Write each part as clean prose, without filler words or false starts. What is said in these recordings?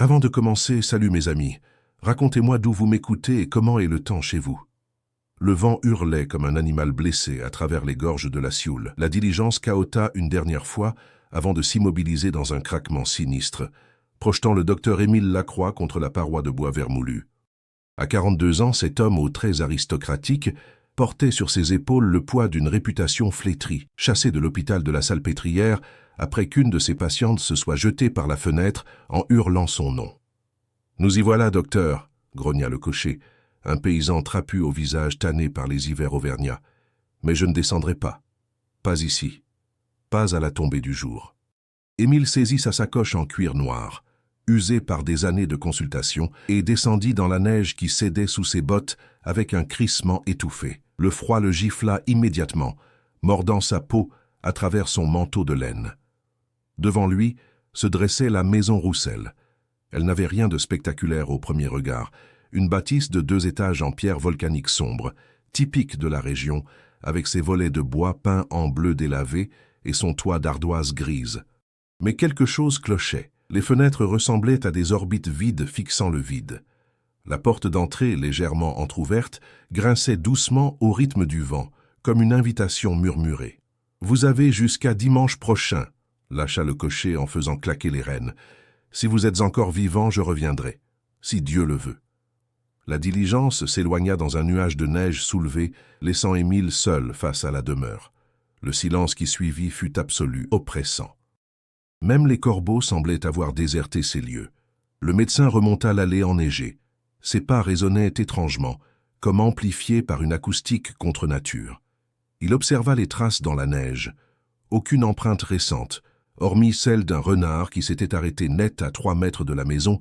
Avant de commencer, salut mes amis. Racontez-moi d'où vous m'écoutez et comment est le temps chez vous. Le vent hurlait comme un animal blessé à travers les gorges de la Sioule. La diligence cahota une dernière fois avant de s'immobiliser dans un craquement sinistre, projetant le docteur Émile Lacroix contre la paroi de bois vermoulu. À 42 ans, cet homme aux traits aristocratiques portait sur ses épaules le poids d'une réputation flétrie, chassé de l'hôpital de la Salpêtrière après qu'une de ses patientes se soit jetée par la fenêtre en hurlant son nom. « Nous y voilà, docteur !» grogna le cocher, un paysan trapu au visage tanné par les hivers auvergnats. « Mais je ne descendrai pas. Pas ici. Pas à la tombée du jour. » Émile saisit sa sacoche en cuir noir, usée par des années de consultation, et descendit dans la neige qui cédait sous ses bottes avec un crissement étouffé. Le froid le gifla immédiatement, mordant sa peau à travers son manteau de laine. Devant lui se dressait la maison Roussel. Elle n'avait rien de spectaculaire au premier regard, une bâtisse de 2 étages en pierre volcanique sombre, typique de la région, avec ses volets de bois peints en bleu délavé et son toit d'ardoise grise. Mais quelque chose clochait. Les fenêtres ressemblaient à des orbites vides fixant le vide. La porte d'entrée, légèrement entr'ouverte, grinçait doucement au rythme du vent, comme une invitation murmurée. « Vous avez jusqu'à dimanche prochain », lâcha le cocher en faisant claquer les rênes. « Si vous êtes encore vivant, je reviendrai, si Dieu le veut. » La diligence s'éloigna dans un nuage de neige soulevé, laissant Émile seul face à la demeure. Le silence qui suivit fut absolu, oppressant. Même les corbeaux semblaient avoir déserté ces lieux. Le médecin remonta l'allée enneigée. Ses pas résonnaient étrangement, comme amplifiés par une acoustique contre nature. Il observa les traces dans la neige. Aucune empreinte récente, hormis celle d'un renard qui s'était arrêté net à 3 mètres de la maison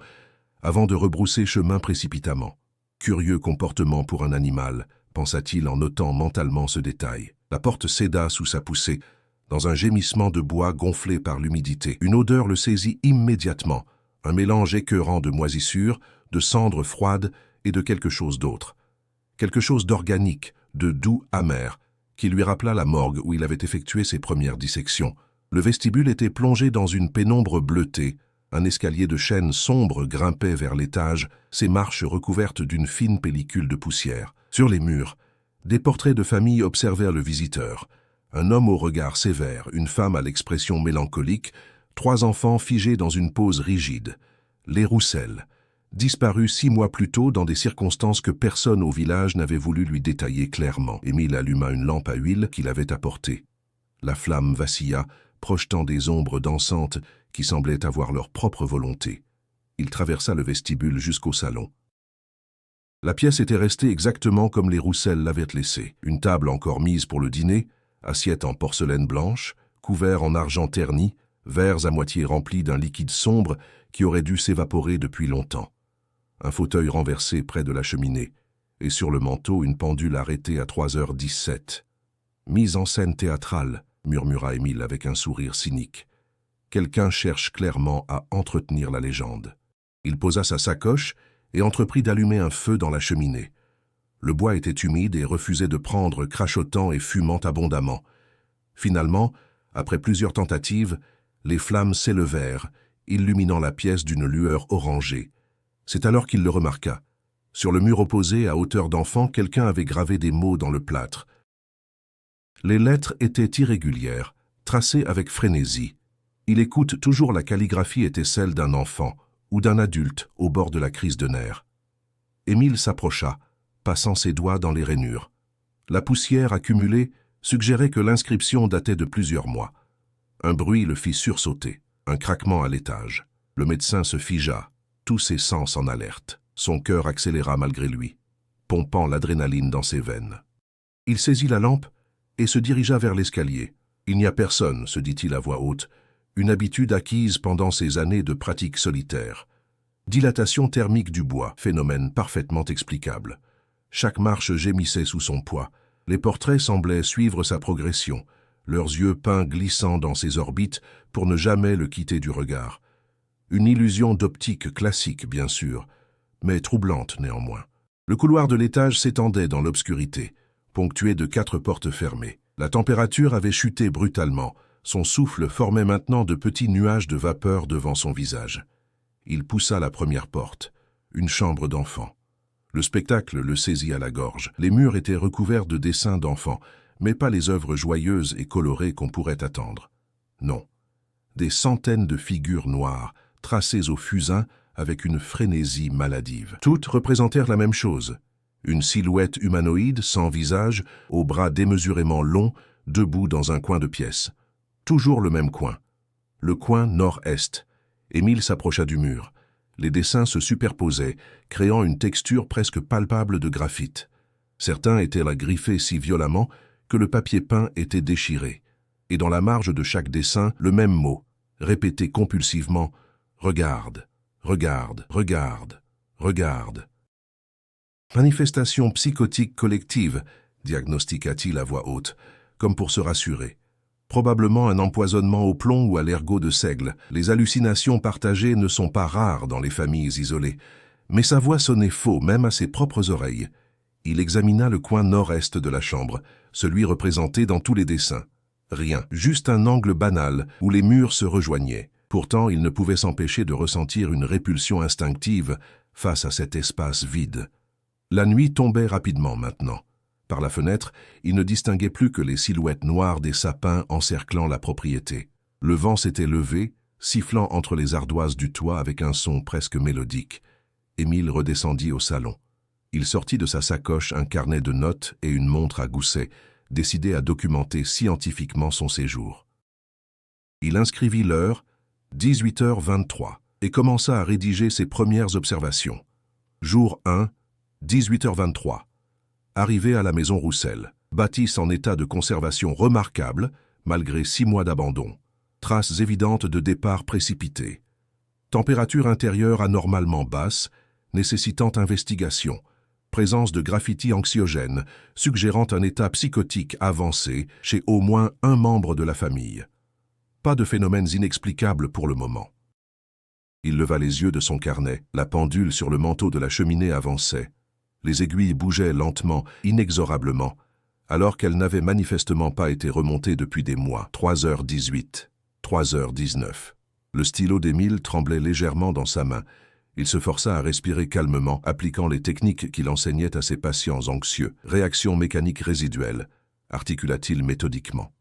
avant de rebrousser chemin précipitamment. Curieux comportement pour un animal, pensa-t-il en notant mentalement ce détail. La porte céda sous sa poussée, dans un gémissement de bois gonflé par l'humidité. Une odeur le saisit immédiatement, un mélange écœurant de moisissures, de cendres froides et de quelque chose d'autre. Quelque chose d'organique, de doux amer, qui lui rappela la morgue où il avait effectué ses premières dissections. Le vestibule était plongé dans une pénombre bleutée. Un escalier de chêne sombre grimpait vers l'étage, ses marches recouvertes d'une fine pellicule de poussière. Sur les murs, des portraits de famille observèrent le visiteur. Un homme au regard sévère, une femme à l'expression mélancolique, 3 enfants figés dans une pose rigide. Les Roussel, disparus 6 mois plus tôt dans des circonstances que personne au village n'avait voulu lui détailler clairement. Émile alluma une lampe à huile qu'il avait apportée. La flamme vacilla, projetant des ombres dansantes qui semblaient avoir leur propre volonté. Il traversa le vestibule jusqu'au salon. La pièce était restée exactement comme les Roussel l'avaient laissée. Une table encore mise pour le dîner, assiette en porcelaine blanche, couverts en argent terni, verres à moitié remplis d'un liquide sombre qui aurait dû s'évaporer depuis longtemps. Un fauteuil renversé près de la cheminée, et sur le manteau une pendule arrêtée à 3h17. « Mise en scène théâtrale », murmura Émile avec un sourire cynique. Quelqu'un cherche clairement à entretenir la légende. Il posa sa sacoche et entreprit d'allumer un feu dans la cheminée. Le bois était humide et refusait de prendre, crachotant et fumant abondamment. Finalement, après plusieurs tentatives, les flammes s'élevèrent, illuminant la pièce d'une lueur orangée. C'est alors qu'il le remarqua. Sur le mur opposé, à hauteur d'enfant, quelqu'un avait gravé des mots dans le plâtre. Les lettres étaient irrégulières, tracées avec frénésie. Il écoute toujours la calligraphie était celle d'un enfant ou d'un adulte au bord de la crise de nerfs. Émile s'approcha, passant ses doigts dans les rainures. La poussière accumulée suggérait que l'inscription datait de plusieurs mois. Un bruit le fit sursauter, un craquement à l'étage. Le médecin se figea, tous ses sens en alerte. Son cœur accéléra malgré lui, pompant l'adrénaline dans ses veines. Il saisit la lampe et se dirigea vers l'escalier. « Il n'y a personne », se dit-il à voix haute, une habitude acquise pendant ses années de pratique solitaire. Dilatation thermique du bois, phénomène parfaitement explicable. Chaque marche gémissait sous son poids. Les portraits semblaient suivre sa progression, leurs yeux peints glissant dans ses orbites pour ne jamais le quitter du regard. Une illusion d'optique classique, bien sûr, mais troublante néanmoins. Le couloir de l'étage s'étendait dans l'obscurité, ponctué de 4 portes fermées. La température avait chuté brutalement. Son souffle formait maintenant de petits nuages de vapeur devant son visage. Il poussa la première porte. Une chambre d'enfant. Le spectacle le saisit à la gorge. Les murs étaient recouverts de dessins d'enfants, mais pas les œuvres joyeuses et colorées qu'on pourrait attendre. Non. Des centaines de figures noires, tracées au fusain avec une frénésie maladive. Toutes représentèrent la même chose. Une silhouette humanoïde, sans visage, aux bras démesurément longs, debout dans un coin de pièce. Toujours le même coin. Le coin nord-est. Émile s'approcha du mur. Les dessins se superposaient, créant une texture presque palpable de graphite. Certains étaient griffés si violemment que le papier peint était déchiré. Et dans la marge de chaque dessin, le même mot, répété compulsivement, « Regarde, regarde, regarde, regarde ». Manifestation psychotique collective, diagnostiqua-t-il à voix haute, comme pour se rassurer. Probablement un empoisonnement au plomb ou à l'ergot de seigle. Les hallucinations partagées ne sont pas rares dans les familles isolées. Mais sa voix sonnait faux, même à ses propres oreilles. Il examina le coin nord-est de la chambre, celui représenté dans tous les dessins. Rien, juste un angle banal où les murs se rejoignaient. Pourtant, il ne pouvait s'empêcher de ressentir une répulsion instinctive face à cet espace vide. La nuit tombait rapidement maintenant. Par la fenêtre, il ne distinguait plus que les silhouettes noires des sapins encerclant la propriété. Le vent s'était levé, sifflant entre les ardoises du toit avec un son presque mélodique. Émile redescendit au salon. Il sortit de sa sacoche un carnet de notes et une montre à gousset, décidé à documenter scientifiquement son séjour. Il inscrivit l'heure, 18h23, et commença à rédiger ses premières observations. Jour 1, 18h23. Arrivé à la maison Roussel, bâtisse en état de conservation remarquable, malgré 6 mois d'abandon. Traces évidentes de départ précipité. Température intérieure anormalement basse, nécessitant investigation. Présence de graffitis anxiogènes, suggérant un état psychotique avancé chez au moins un membre de la famille. Pas de phénomènes inexplicables pour le moment. Il leva les yeux de son carnet. La pendule sur le manteau de la cheminée avançait. Les aiguilles bougeaient lentement, inexorablement, alors qu'elles n'avaient manifestement pas été remontées depuis des mois. 3h18, 3h19. Le stylo d'Émile tremblait légèrement dans sa main. Il se força à respirer calmement, appliquant les techniques qu'il enseignait à ses patients anxieux. Réaction mécanique résiduelle, articula-t-il méthodiquement.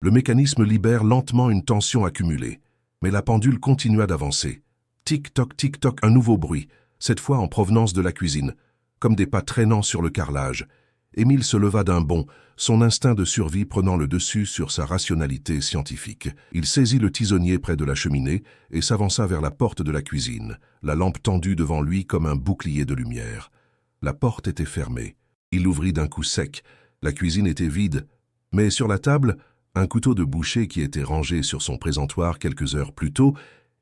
Le mécanisme libère lentement une tension accumulée, mais la pendule continua d'avancer. Tic-toc, un nouveau bruit, cette fois en provenance de la cuisine, comme des pas traînant sur le carrelage. Émile se leva d'un bond, son instinct de survie prenant le dessus sur sa rationalité scientifique. Il saisit le tisonnier près de la cheminée et s'avança vers la porte de la cuisine, la lampe tendue devant lui comme un bouclier de lumière. La porte était fermée. Il l'ouvrit d'un coup sec. La cuisine était vide, mais sur la table, un couteau de boucher qui était rangé sur son présentoir quelques heures plus tôt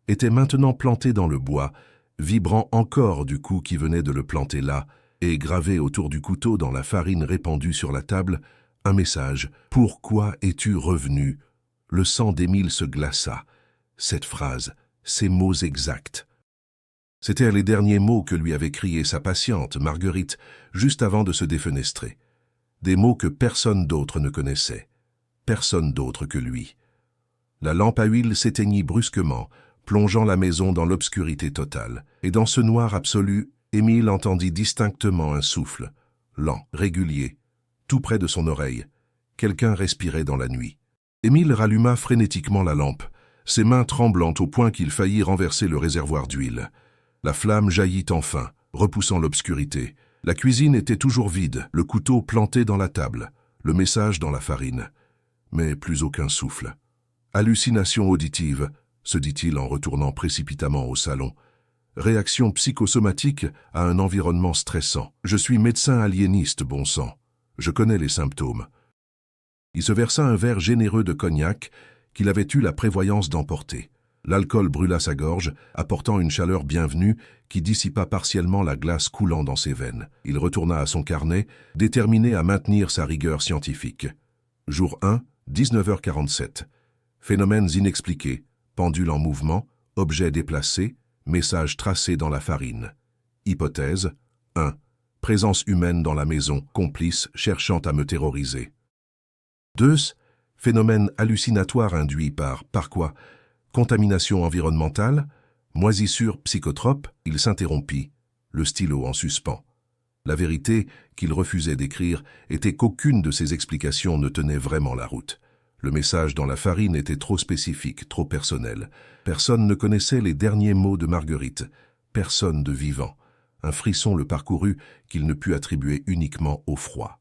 était maintenant planté dans le bois, vibrant encore du coup qui venait de le planter là, et gravé autour du couteau dans la farine répandue sur la table, un message. « Pourquoi es-tu revenu ?» Le sang d'Émile se glaça. Cette phrase, ces mots exacts. C'étaient les derniers mots que lui avait criés sa patiente, Marguerite, juste avant de se défenestrer. Des mots que personne d'autre ne connaissait. Personne d'autre que lui. La lampe à huile s'éteignit brusquement, plongeant la maison dans l'obscurité totale. Et dans ce noir absolu, Émile entendit distinctement un souffle, lent, régulier, tout près de son oreille. Quelqu'un respirait dans la nuit. Émile ralluma frénétiquement la lampe, ses mains tremblantes au point qu'il faillit renverser le réservoir d'huile. La flamme jaillit enfin, repoussant l'obscurité. La cuisine était toujours vide, le couteau planté dans la table, le message dans la farine. Mais plus aucun souffle. Hallucination auditive, se dit-il en retournant précipitamment au salon. Réaction psychosomatique à un environnement stressant. Je suis médecin aliéniste, bon sang. Je connais les symptômes. Il se versa un verre généreux de cognac qu'il avait eu la prévoyance d'emporter. L'alcool brûla sa gorge, apportant une chaleur bienvenue qui dissipa partiellement la glace coulant dans ses veines. Il retourna à son carnet, déterminé à maintenir sa rigueur scientifique. Jour 1, 19h47. Phénomènes inexpliqués, pendule en mouvement, objets déplacés, message tracé dans la farine. Hypothèse 1. Présence humaine dans la maison, complice cherchant à me terroriser. 2. Phénomène hallucinatoire induit par quoi? Contamination environnementale, Moisissure psychotrope, il s'interrompit, le stylo en suspens. La vérité, qu'il refusait d'écrire, était qu'aucune de ses explications ne tenait vraiment la route. Le message dans la farine était trop spécifique, trop personnel. Personne ne connaissait les derniers mots de Marguerite. Personne de vivant. Un frisson le parcourut qu'il ne put attribuer uniquement au froid.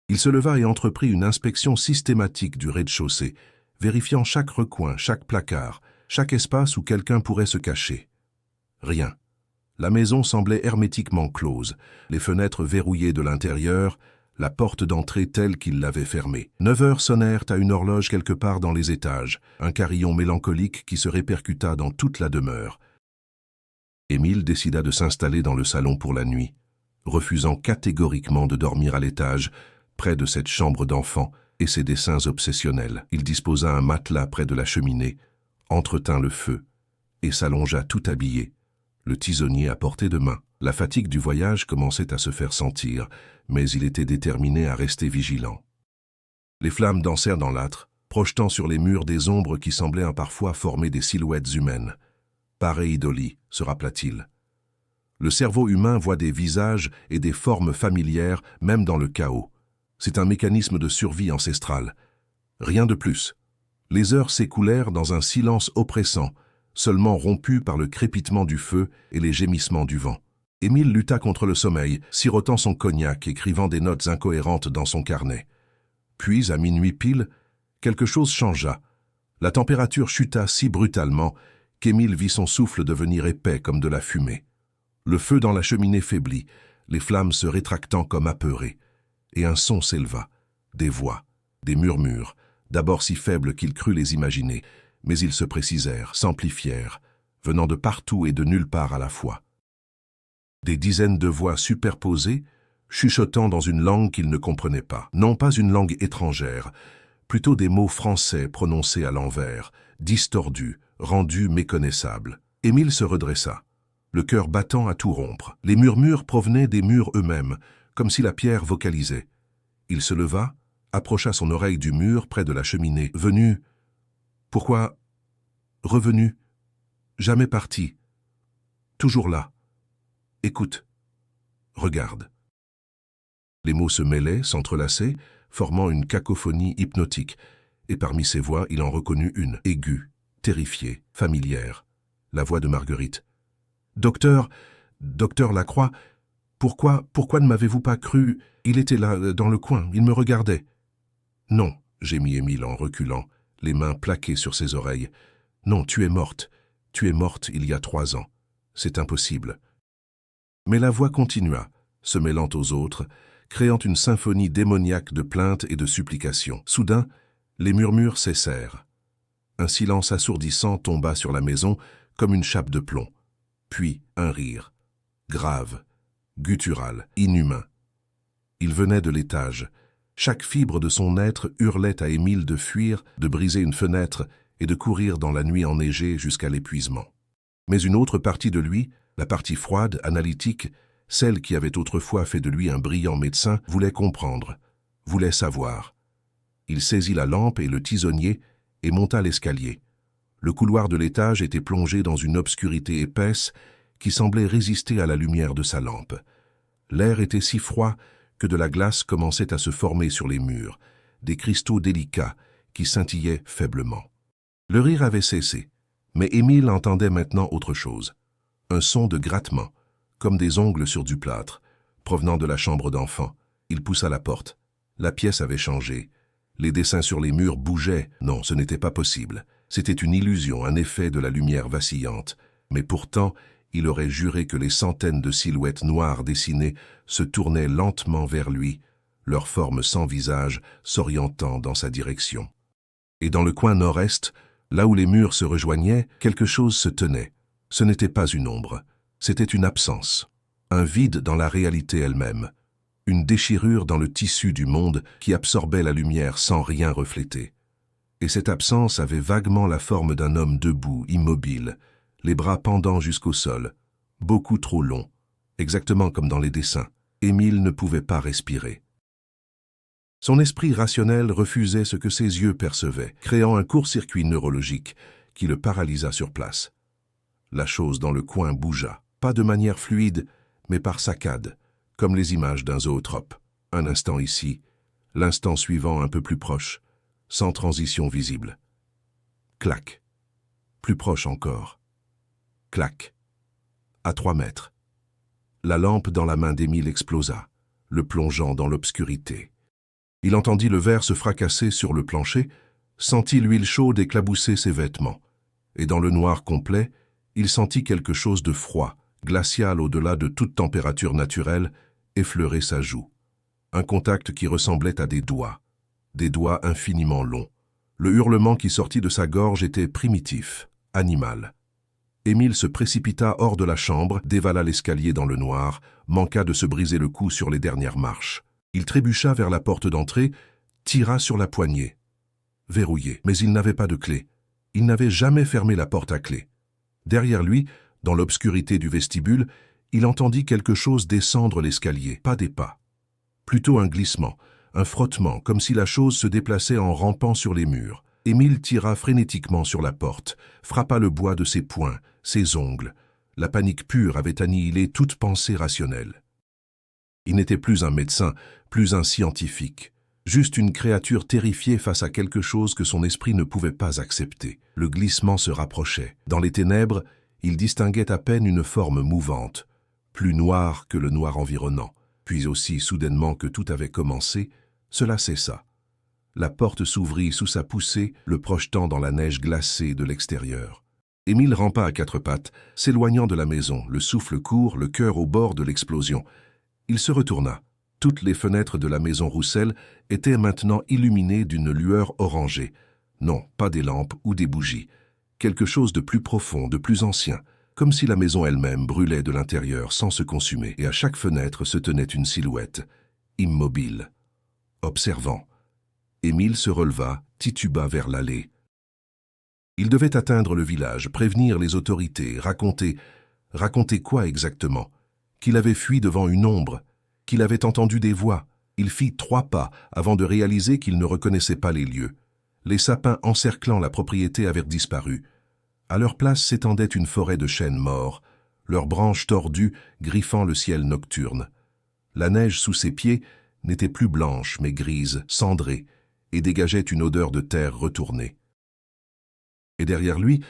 Il se leva et entreprit une inspection systématique du rez-de-chaussée, vérifiant chaque recoin, chaque placard, chaque espace où quelqu'un pourrait se cacher. Rien. La maison semblait hermétiquement close, les fenêtres verrouillées de l'intérieur, la porte d'entrée telle qu'il l'avait fermée. 9 heures sonnèrent à une horloge quelque part dans les étages, un carillon mélancolique qui se répercuta dans toute la demeure. Émile décida de s'installer dans le salon pour la nuit, refusant catégoriquement de dormir à l'étage, près de cette chambre d'enfant et ses dessins obsessionnels. Il disposa un matelas près de la cheminée, entretint le feu et s'allongea tout habillé, le tisonnier à portée de main. La fatigue du voyage commençait à se faire sentir, mais il était déterminé à rester vigilant. Les flammes dansèrent dans l'âtre, projetant sur les murs des ombres qui semblaient parfois former des silhouettes humaines. Pareidolie, se rappela-t-il. Le cerveau humain voit des visages et des formes familières, même dans le chaos. C'est un mécanisme de survie ancestrale. Rien de plus. Les heures s'écoulèrent dans un silence oppressant, seulement rompu par le crépitement du feu et les gémissements du vent. Émile lutta contre le sommeil, sirotant son cognac, écrivant des notes incohérentes dans son carnet. Puis, à minuit pile, quelque chose changea. La température chuta si brutalement qu'Émile vit son souffle devenir épais comme de la fumée. Le feu dans la cheminée faiblit, les flammes se rétractant comme apeurées, et un son s'éleva, des voix, des murmures, d'abord si faibles qu'il crut les imaginer, mais ils se précisèrent, s'amplifièrent, venant de partout et de nulle part à la fois. Des dizaines de voix superposées, chuchotant dans une langue qu'il ne comprenait pas. Non pas une langue étrangère, plutôt des mots français prononcés à l'envers, distordus, rendus méconnaissables. Émile se redressa, le cœur battant à tout rompre. Les murmures provenaient des murs eux-mêmes, comme si la pierre vocalisait. Il se leva, approcha son oreille du mur près de la cheminée. Venu. Pourquoi? Revenu. Jamais parti. Toujours là. Écoute. Regarde. Les mots se mêlaient, s'entrelaçaient, formant une cacophonie hypnotique, et parmi ces voix, il en reconnut une, aiguë, terrifiée, familière, la voix de Marguerite. « Docteur Lacroix, pourquoi ne m'avez-vous pas cru? Il était là, dans le coin, il me regardait. » « Non, » gémit Émile en reculant, les mains plaquées sur ses oreilles. « Non, tu es morte il y a 3 ans. C'est impossible. » Mais la voix continua, se mêlant aux autres, créant une symphonie démoniaque de plaintes et de supplications. Soudain, les murmures cessèrent. Un silence assourdissant tomba sur la maison comme une chape de plomb. Puis un rire, grave, guttural, inhumain. Il venait de l'étage. Chaque fibre de son être hurlait à Émile de fuir, de briser une fenêtre et de courir dans la nuit enneigée jusqu'à l'épuisement. Mais une autre partie de lui, la partie froide, analytique, celle qui avait autrefois fait de lui un brillant médecin, voulait comprendre, voulait savoir. Il saisit la lampe et le tisonnier et monta l'escalier. Le couloir de l'étage était plongé dans une obscurité épaisse qui semblait résister à la lumière de sa lampe. L'air était si froid que de la glace commençait à se former sur les murs, des cristaux délicats qui scintillaient faiblement. Le rire avait cessé, mais Émile entendait maintenant autre chose. Un son de grattement, comme des ongles sur du plâtre, provenant de la chambre d'enfant. Il poussa la porte. La pièce avait changé. Les dessins sur les murs bougeaient. Non, ce n'était pas possible. C'était une illusion, un effet de la lumière vacillante. Mais pourtant, il aurait juré que les centaines de silhouettes noires dessinées se tournaient lentement vers lui, leurs formes sans visage s'orientant dans sa direction. Et dans le coin nord-est, là où les murs se rejoignaient, quelque chose se tenait. Ce n'était pas une ombre, c'était une absence, un vide dans la réalité elle-même, une déchirure dans le tissu du monde qui absorbait la lumière sans rien refléter. Et cette absence avait vaguement la forme d'un homme debout, immobile, les bras pendant jusqu'au sol, beaucoup trop longs, exactement comme dans les dessins. Émile ne pouvait pas respirer. Son esprit rationnel refusait ce que ses yeux percevaient, créant un court-circuit neurologique qui le paralysa sur place. La chose dans le coin bougea, pas de manière fluide, mais par saccades, comme les images d'un zootrope. Un instant ici, l'instant suivant un peu plus proche, sans transition visible. Clac. Plus proche encore. Clac. À 3 mètres. La lampe dans la main d'Émile explosa, le plongeant dans l'obscurité. Il entendit le verre se fracasser sur le plancher, sentit l'huile chaude éclabousser ses vêtements. Et dans le noir complet, il sentit quelque chose de froid, glacial au-delà de toute température naturelle, effleurer sa joue. Un contact qui ressemblait à des doigts infiniment longs. Le hurlement qui sortit de sa gorge était primitif, animal. Émile se précipita hors de la chambre, dévala l'escalier dans le noir, manqua de se briser le cou sur les dernières marches. Il trébucha vers la porte d'entrée, tira sur la poignée. Verrouillée, mais il n'avait pas de clé. Il n'avait jamais fermé la porte à clé. Derrière lui, dans l'obscurité du vestibule, il entendit quelque chose descendre l'escalier, pas des pas. Plutôt un glissement, un frottement, comme si la chose se déplaçait en rampant sur les murs. Émile tira frénétiquement sur la porte, frappa le bois de ses poings, ses ongles. La panique pure avait annihilé toute pensée rationnelle. Il n'était plus un médecin, plus un scientifique. Juste une créature terrifiée face à quelque chose que son esprit ne pouvait pas accepter. Le glissement se rapprochait. Dans les ténèbres, il distinguait à peine une forme mouvante, plus noire que le noir environnant. Puis aussi soudainement que tout avait commencé, cela cessa. La porte s'ouvrit sous sa poussée, le projetant dans la neige glacée de l'extérieur. Émile rampa à 4 pattes, s'éloignant de la maison, le souffle court, le cœur au bord de l'explosion. Il se retourna. Toutes les fenêtres de la maison Roussel étaient maintenant illuminées d'une lueur orangée. Non, pas des lampes ou des bougies. Quelque chose de plus profond, de plus ancien, comme si la maison elle-même brûlait de l'intérieur sans se consumer, et à chaque fenêtre se tenait une silhouette, immobile, observant. Émile se releva, tituba vers l'allée. Il devait atteindre le village, prévenir les autorités, raconter quoi exactement? Qu'il avait fui devant une ombre, qu'il avait entendu des voix. Il fit 3 pas avant de réaliser qu'il ne reconnaissait pas les lieux. Les sapins encerclant la propriété avaient disparu. À leur place s'étendait une forêt de chênes morts, leurs branches tordues griffant le ciel nocturne. La neige sous ses pieds n'était plus blanche mais grise, cendrée, et dégageait une odeur de terre retournée. Et derrière lui,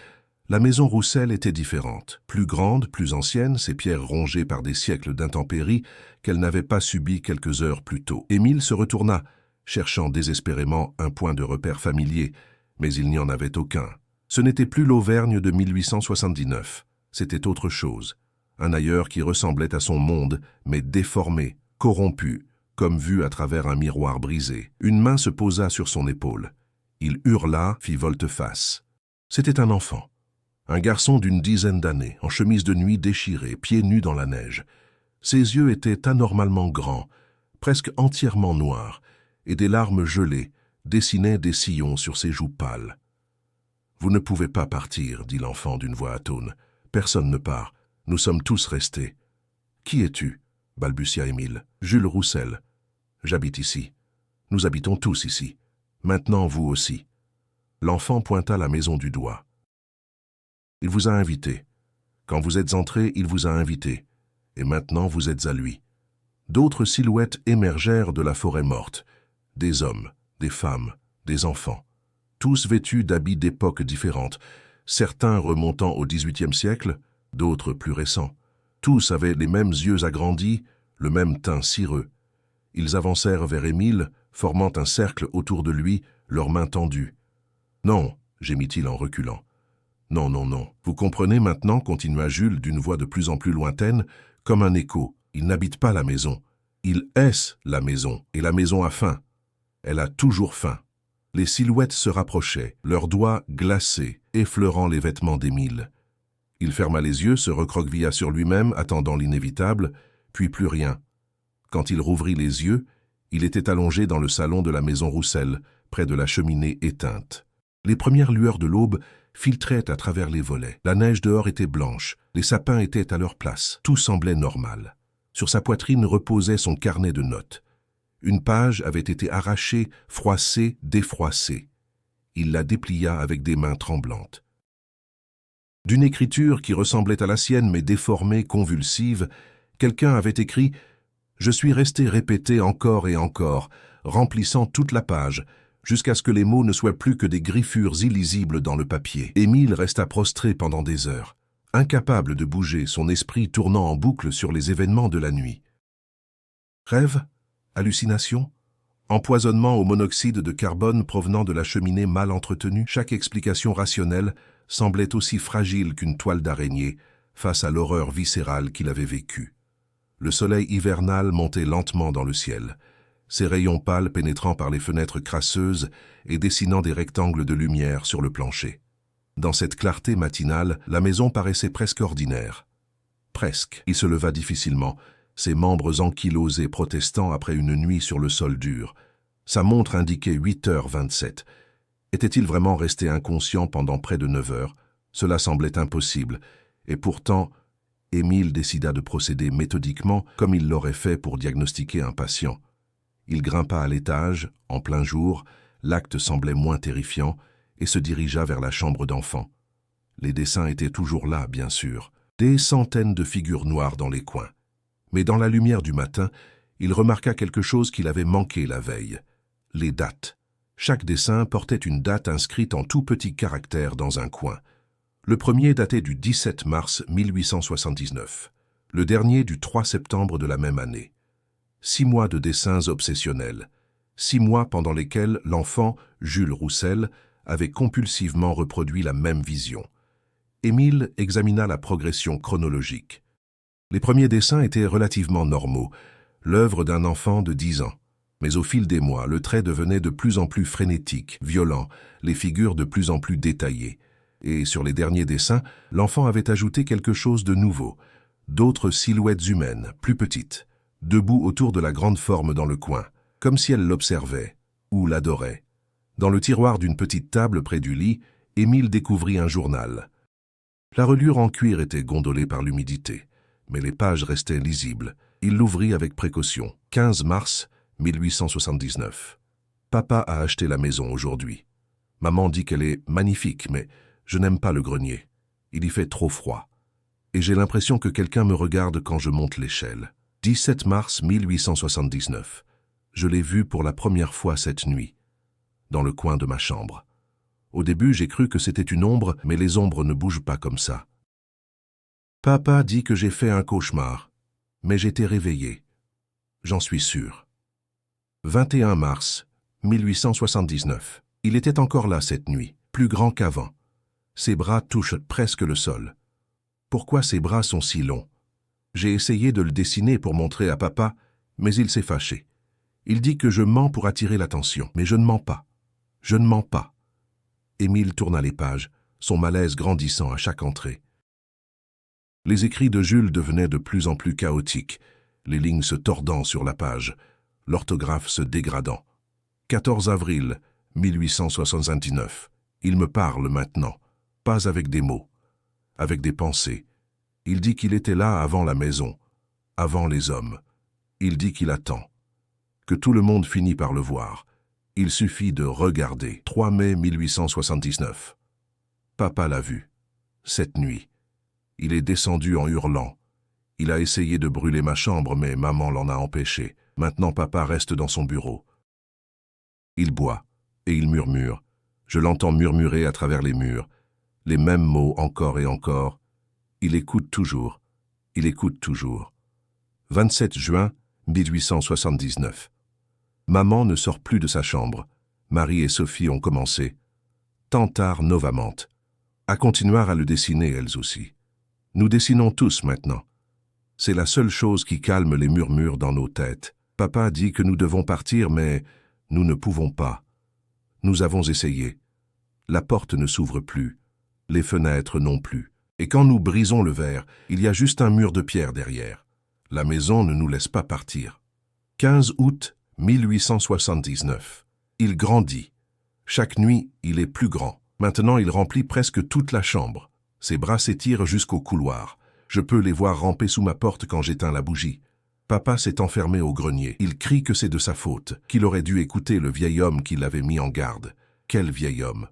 la maison Roussel était différente, plus grande, plus ancienne, ses pierres rongées par des siècles d'intempéries qu'elle n'avait pas subies quelques heures plus tôt. Émile se retourna, cherchant désespérément un point de repère familier, mais il n'y en avait aucun. Ce n'était plus l'Auvergne de 1879, c'était autre chose. Un ailleurs qui ressemblait à son monde, mais déformé, corrompu, comme vu à travers un miroir brisé. Une main se posa sur son épaule. Il hurla, fit volte-face. C'était un enfant. Un garçon d'une dizaine d'années, en chemise de nuit déchirée, pieds nus dans la neige. Ses yeux étaient anormalement grands, presque entièrement noirs, et des larmes gelées dessinaient des sillons sur ses joues pâles. « Vous ne pouvez pas partir, dit l'enfant d'une voix atone. Personne ne part. Nous sommes tous restés. »« Qui es-tu » balbutia Émile. « Jules Roussel. J'habite ici. Nous habitons tous ici. Maintenant, vous aussi. » L'enfant pointa la maison du doigt. « Il vous a invité. Quand vous êtes entré, il vous a invité. Et maintenant, vous êtes à lui. » D'autres silhouettes émergèrent de la forêt morte. Des hommes, des femmes, des enfants. Tous vêtus d'habits d'époques différentes, certains remontant au XVIIIe siècle, d'autres plus récents. Tous avaient les mêmes yeux agrandis, le même teint cireux. Ils avancèrent vers Émile, formant un cercle autour de lui, leurs mains tendues. « Non, » gémit-il en reculant. « Non, non, non. Vous comprenez maintenant, continua Jules d'une voix de plus en plus lointaine, comme un écho. Il n'habite pas la maison. Il est la maison, et la maison a faim. Elle a toujours faim. » Les silhouettes se rapprochaient, leurs doigts glacés, effleurant les vêtements d'Émile. Il ferma les yeux, se recroquevilla sur lui-même, attendant l'inévitable, puis plus rien. Quand il rouvrit les yeux, il était allongé dans le salon de la maison Roussel, près de la cheminée éteinte. Les premières lueurs de l'aube filtraient à travers les volets. La neige dehors était blanche, les sapins étaient à leur place. Tout semblait normal. Sur sa poitrine reposait son carnet de notes. Une page avait été arrachée, froissée, défroissée. Il la déplia avec des mains tremblantes. D'une écriture qui ressemblait à la sienne mais déformée, convulsive, quelqu'un avait écrit « Je suis resté répété encore et encore, remplissant toute la page, jusqu'à ce que les mots ne soient plus que des griffures illisibles dans le papier. » Émile resta prostré pendant des heures, incapable de bouger, son esprit tournant en boucle sur les événements de la nuit. Rêve? Hallucination? Empoisonnement au monoxyde de carbone provenant de la cheminée mal entretenue? Chaque explication rationnelle semblait aussi fragile qu'une toile d'araignée face à l'horreur viscérale qu'il avait vécue. Le soleil hivernal montait lentement dans le ciel, ses rayons pâles pénétrant par les fenêtres crasseuses et dessinant des rectangles de lumière sur le plancher. Dans cette clarté matinale, la maison paraissait presque ordinaire. Presque. Il se leva difficilement, ses membres ankylosés protestant après une nuit sur le sol dur. Sa montre indiquait 8h27. Était-il vraiment resté inconscient pendant près de 9 heures? Cela semblait impossible, et pourtant, Émile décida de procéder méthodiquement comme il l'aurait fait pour diagnostiquer un patient. Il grimpa à l'étage, en plein jour, l'acte semblait moins terrifiant, et se dirigea vers la chambre d'enfant. Les dessins étaient toujours là, bien sûr, des centaines de figures noires dans les coins. Mais dans la lumière du matin, il remarqua quelque chose qu'il avait manqué la veille, les dates. Chaque dessin portait une date inscrite en tout petits caractères dans un coin. Le premier datait du 17 mars 1879, le dernier du 3 septembre de la même année. 6 mois de dessins obsessionnels, 6 mois pendant lesquels l'enfant, Jules Roussel, avait compulsivement reproduit la même vision. Émile examina la progression chronologique. Les premiers dessins étaient relativement normaux, l'œuvre d'un enfant de 10 ans. Mais au fil des mois, le trait devenait de plus en plus frénétique, violent, les figures de plus en plus détaillées. Et sur les derniers dessins, l'enfant avait ajouté quelque chose de nouveau, d'autres silhouettes humaines, plus petites, debout autour de la grande forme dans le coin, comme si elle l'observait ou l'adorait. Dans le tiroir d'une petite table près du lit, Émile découvrit un journal. La reliure en cuir était gondolée par l'humidité, mais les pages restaient lisibles. Il l'ouvrit avec précaution. 15 mars 1879. Papa a acheté la maison aujourd'hui. Maman dit qu'elle est magnifique, mais je n'aime pas le grenier. Il y fait trop froid. Et j'ai l'impression que quelqu'un me regarde quand je monte l'échelle. 17 mars 1879. Je l'ai vu pour la première fois cette nuit, dans le coin de ma chambre. Au début, j'ai cru que c'était une ombre, mais les ombres ne bougent pas comme ça. Papa dit que j'ai fait un cauchemar, mais j'étais réveillé. J'en suis sûr. 21 mars 1879. Il était encore là cette nuit, plus grand qu'avant. Ses bras touchent presque le sol. Pourquoi ses bras sont si longs? J'ai essayé de le dessiner pour montrer à papa, mais il s'est fâché. Il dit que je mens pour attirer l'attention, mais je ne mens pas. Je ne mens pas. Émile tourna les pages, son malaise grandissant à chaque entrée. Les écrits de Jules devenaient de plus en plus chaotiques, les lignes se tordant sur la page, l'orthographe se dégradant. 14 avril 1879. Il me parle maintenant, pas avec des mots, avec des pensées. Il dit qu'il était là avant la maison, avant les hommes. Il dit qu'il attend, que tout le monde finit par le voir. Il suffit de regarder. 3 mai 1879. Papa l'a vu, cette nuit. Il est descendu en hurlant. Il a essayé de brûler ma chambre, mais maman l'en a empêché. Maintenant, papa reste dans son bureau. Il boit, et il murmure. Je l'entends murmurer à travers les murs. Les mêmes mots encore et encore. Il écoute toujours. Il écoute toujours. 27 juin 1879. Maman ne sort plus de sa chambre. Marie et Sophie ont commencé, tantard novament, à continuer à le dessiner elles aussi. Nous dessinons tous maintenant. C'est la seule chose qui calme les murmures dans nos têtes. Papa dit que nous devons partir, mais nous ne pouvons pas. Nous avons essayé. La porte ne s'ouvre plus, les fenêtres non plus. Et quand nous brisons le verre, il y a juste un mur de pierre derrière. La maison ne nous laisse pas partir. 15 août 1879. Il grandit. Chaque nuit, il est plus grand. Maintenant, il remplit presque toute la chambre. Ses bras s'étirent jusqu'au couloir. Je peux les voir ramper sous ma porte quand j'éteins la bougie. Papa s'est enfermé au grenier. Il crie que c'est de sa faute, qu'il aurait dû écouter le vieil homme qui l'avait mis en garde. Quel vieil homme?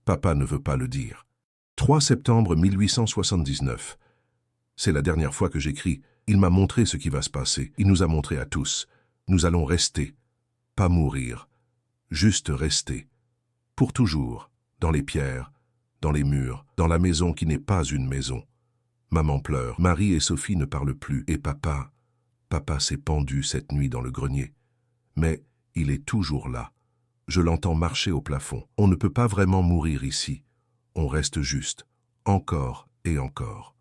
Papa ne veut pas le dire. 3 septembre 1879. C'est la dernière fois que j'écris. Il m'a montré ce qui va se passer. Il nous a montré à tous. Nous allons rester. Pas mourir. Juste rester. Pour toujours. Dans les pierres. Dans les murs. Dans la maison qui n'est pas une maison. Maman pleure. Marie et Sophie ne parlent plus. Et papa s'est pendu cette nuit dans le grenier. Mais il est toujours là. Je l'entends marcher au plafond. On ne peut pas vraiment mourir ici. On reste juste. Encore et encore.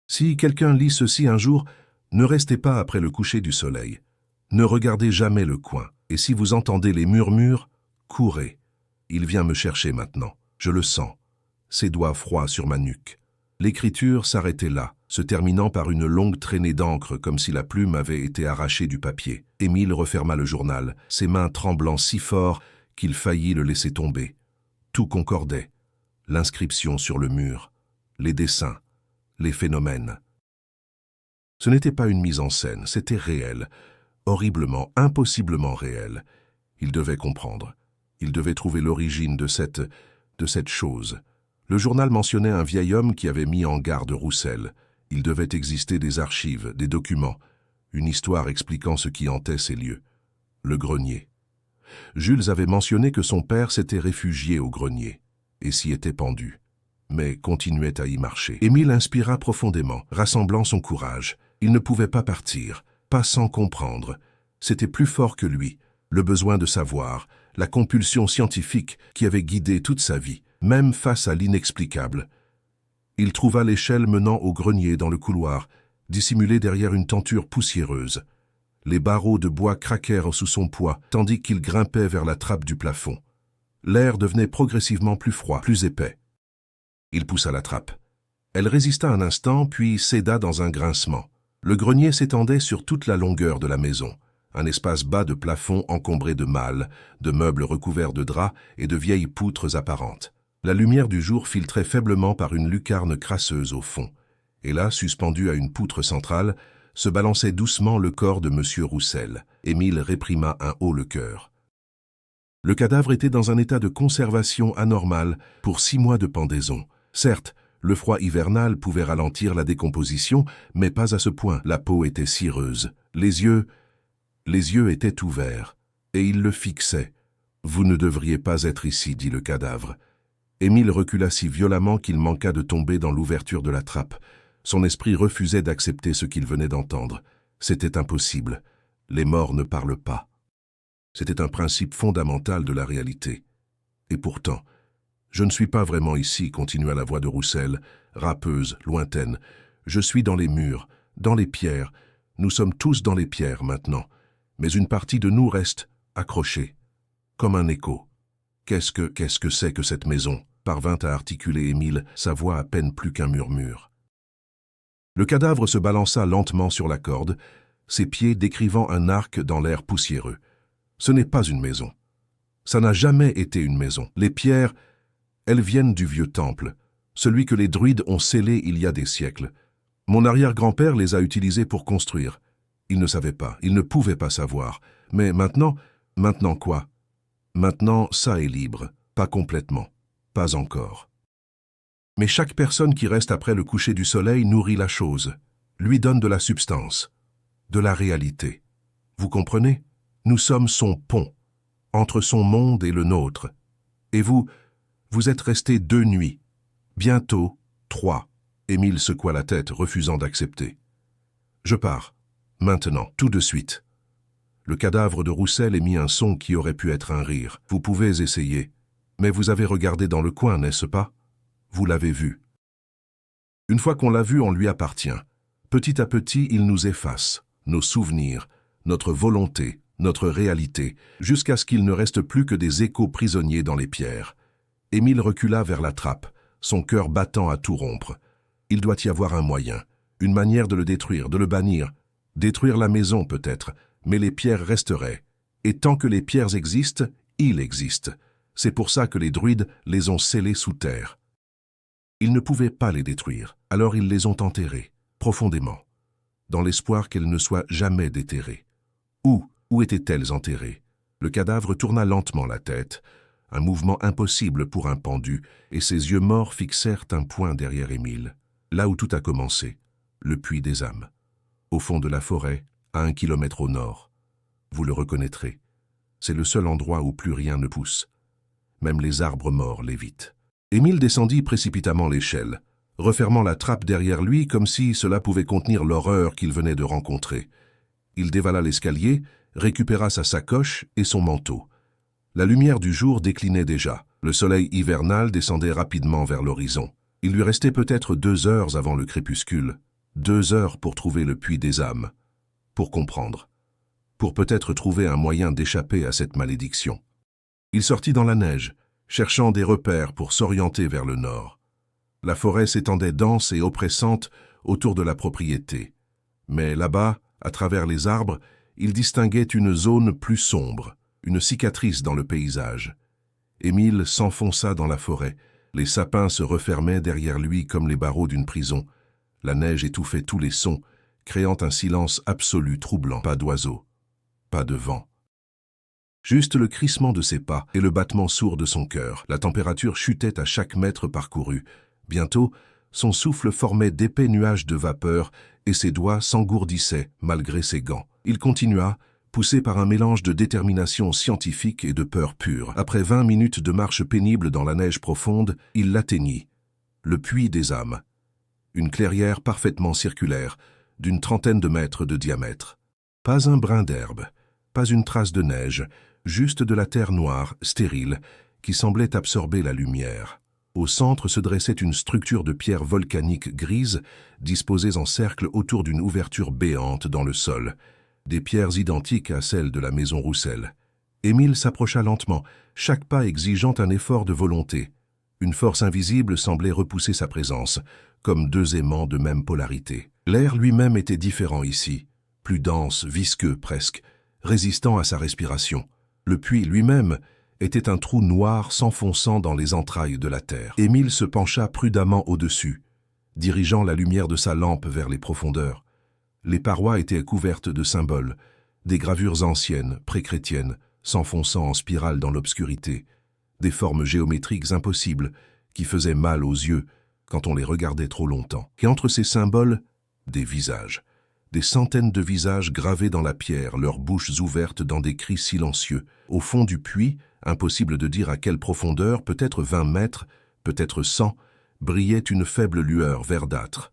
Si quelqu'un lit ceci un jour, ne restez pas après le coucher du soleil. Ne regardez jamais le coin. Et si vous entendez les murmures, courez. Il vient me chercher maintenant. Je le sens. Ses doigts froids sur ma nuque. L'écriture s'arrêtait là, se terminant par une longue traînée d'encre comme si la plume avait été arrachée du papier. Émile referma le journal, ses mains tremblant si fort qu'il faillit le laisser tomber. Tout concordait. L'inscription sur le mur, les dessins, les phénomènes. Ce n'était pas une mise en scène, c'était réel, horriblement, impossiblement réel. Il devait comprendre. Il devait trouver l'origine de cette chose. Le journal mentionnait un vieil homme qui avait mis en garde Roussel. Il devait exister des archives, des documents, une histoire expliquant ce qui hantait ces lieux. Le grenier. Jules avait mentionné que son père s'était réfugié au grenier et s'y était pendu, mais continuait à y marcher. Émile inspira profondément, rassemblant son courage. Il ne pouvait pas partir, pas sans comprendre. C'était plus fort que lui, le besoin de savoir, la compulsion scientifique qui avait guidé toute sa vie, même face à l'inexplicable. Il trouva l'échelle menant au grenier dans le couloir, dissimulée derrière une tenture poussiéreuse. Les barreaux de bois craquèrent sous son poids, tandis qu'il grimpait vers la trappe du plafond. L'air devenait progressivement plus froid, plus épais. Il poussa la trappe. Elle résista un instant, puis céda dans un grincement. Le grenier s'étendait sur toute la longueur de la maison, un espace bas de plafond encombré de malles, de meubles recouverts de draps et de vieilles poutres apparentes. La lumière du jour filtrait faiblement par une lucarne crasseuse au fond, et là, suspendu à une poutre centrale, se balançait doucement le corps de M. Roussel. Émile réprima un haut le cœur. Le cadavre était dans un état de conservation anormal pour 6 mois de pendaison. Certes, le froid hivernal pouvait ralentir la décomposition, mais pas à ce point. La peau était cireuse. Les yeux étaient ouverts, et il le fixait. « Vous ne devriez pas être ici, dit le cadavre. » Émile recula si violemment qu'il manqua de tomber dans l'ouverture de la trappe. Son esprit refusait d'accepter ce qu'il venait d'entendre. C'était impossible. Les morts ne parlent pas. C'était un principe fondamental de la réalité. Et pourtant, je ne suis pas vraiment ici, continua la voix de Roussel, râpeuse, lointaine. Je suis dans les murs, dans les pierres. Nous sommes tous dans les pierres maintenant. Mais une partie de nous reste accrochée, comme un écho. Qu'est-ce que c'est que cette maison ? Parvint à articuler Émile, sa voix à peine plus qu'un murmure. Le cadavre se balança lentement sur la corde, ses pieds décrivant un arc dans l'air poussiéreux. Ce n'est pas une maison. Ça n'a jamais été une maison. Les pierres, elles viennent du vieux temple, celui que les druides ont scellé il y a des siècles. Mon arrière-grand-père les a utilisées pour construire. Il ne savait pas, il ne pouvait pas savoir. Mais maintenant quoi ? Maintenant, ça est libre, pas complètement, pas encore. Mais chaque personne qui reste après le coucher du soleil nourrit la chose, lui donne de la substance, de la réalité. Vous comprenez ? Nous sommes son pont, entre son monde et le nôtre. Et vous êtes restés 2 nuits, bientôt 3. Émile secoua la tête, refusant d'accepter. Je pars, maintenant, tout de suite. Le cadavre de Roussel émit un son qui aurait pu être un rire. Vous pouvez essayer, mais vous avez regardé dans le coin, n'est-ce pas ? Vous l'avez vu. Une fois qu'on l'a vu, on lui appartient. Petit à petit, il nous efface, nos souvenirs, notre volonté, notre réalité, jusqu'à ce qu'il ne reste plus que des échos prisonniers dans les pierres. Émile recula vers la trappe, son cœur battant à tout rompre. Il doit y avoir un moyen, une manière de le détruire, de le bannir. Détruire la maison peut-être, mais les pierres resteraient. Et tant que les pierres existent, il existe. C'est pour ça que les druides les ont scellées sous terre. Ils ne pouvaient pas les détruire, alors ils les ont enterrées, profondément, dans l'espoir qu'elles ne soient jamais déterrées. Où étaient-elles enterrées ? Le cadavre tourna lentement la tête, un mouvement impossible pour un pendu, et ses yeux morts fixèrent un point derrière Émile. Là où tout a commencé, le puits des âmes. Au fond de la forêt, à 1 kilomètre au nord. Vous le reconnaîtrez. C'est le seul endroit où plus rien ne pousse. Même les arbres morts l'évitent. Émile descendit précipitamment l'échelle, refermant la trappe derrière lui comme si cela pouvait contenir l'horreur qu'il venait de rencontrer. Il dévala l'escalier, récupéra sa sacoche et son manteau. La lumière du jour déclinait déjà. Le soleil hivernal descendait rapidement vers l'horizon. Il lui restait peut-être 2 heures avant le crépuscule. 2 heures pour trouver le puits des âmes. Pour comprendre. Pour peut-être trouver un moyen d'échapper à cette malédiction. Il sortit dans la neige, cherchant des repères pour s'orienter vers le nord. La forêt s'étendait dense et oppressante autour de la propriété. Mais là-bas, à travers les arbres, il distinguait une zone plus sombre, une cicatrice dans le paysage. Émile s'enfonça dans la forêt. Les sapins se refermaient derrière lui comme les barreaux d'une prison. La neige étouffait tous les sons, créant un silence absolu troublant. Pas d'oiseaux, pas de vent. Juste le crissement de ses pas et le battement sourd de son cœur. La température chutait à chaque mètre parcouru. Bientôt, son souffle formait d'épais nuages de vapeur et ses doigts s'engourdissaient malgré ses gants. Il continua, poussé par un mélange de détermination scientifique et de peur pure. Après 20 minutes de marche pénible dans la neige profonde, il l'atteignit. Le puits des âmes. Une clairière parfaitement circulaire, d'une 30aine de mètres de diamètre. Pas un brin d'herbe, pas une trace de neige, juste de la terre noire, stérile, qui semblait absorber la lumière. Au centre se dressait une structure de pierre volcanique grise, disposées en cercle autour d'une ouverture béante dans le sol, des pierres identiques à celles de la maison Roussel. Émile s'approcha lentement, chaque pas exigeant un effort de volonté. Une force invisible semblait repousser sa présence, comme 2 aimants de même polarité. L'air lui-même était différent ici, plus dense, visqueux presque, résistant à sa respiration. Le puits lui-même était un trou noir s'enfonçant dans les entrailles de la terre. Émile se pencha prudemment au-dessus, dirigeant la lumière de sa lampe vers les profondeurs. Les parois étaient couvertes de symboles, des gravures anciennes, pré-chrétiennes, s'enfonçant en spirale dans l'obscurité, des formes géométriques impossibles qui faisaient mal aux yeux quand on les regardait trop longtemps. Et entre ces symboles, des visages. Des centaines de visages gravés dans la pierre, leurs bouches ouvertes dans des cris silencieux. Au fond du puits, impossible de dire à quelle profondeur, peut-être 20 mètres, peut-être 100, brillait une faible lueur verdâtre,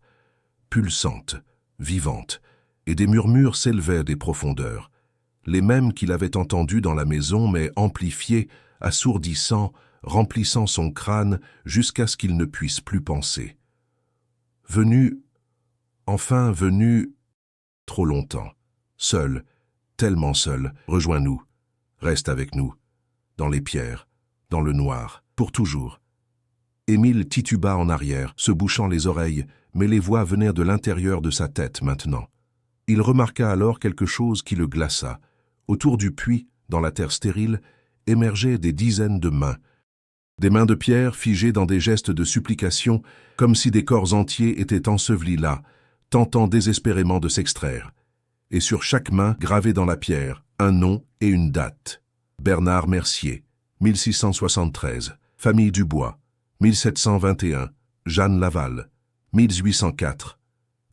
pulsante, vivante, et des murmures s'élevaient des profondeurs, les mêmes qu'il avait entendus dans la maison, mais amplifiés, assourdissant, remplissant son crâne jusqu'à ce qu'il ne puisse plus penser. Venu, enfin venu, trop longtemps, seul, tellement seul, rejoins-nous, reste avec nous, dans les pierres, dans le noir, pour toujours. Émile tituba en arrière, se bouchant les oreilles, mais les voix venaient de l'intérieur de sa tête maintenant. Il remarqua alors quelque chose qui le glaça. Autour du puits, dans la terre stérile, émergeaient des dizaines de mains. Des mains de pierre figées dans des gestes de supplication, comme si des corps entiers étaient ensevelis là, tentant désespérément de s'extraire. Et sur chaque main, gravé dans la pierre, un nom et une date. Bernard Mercier, 1673, Famille Dubois, 1721, Jeanne Laval, 1804.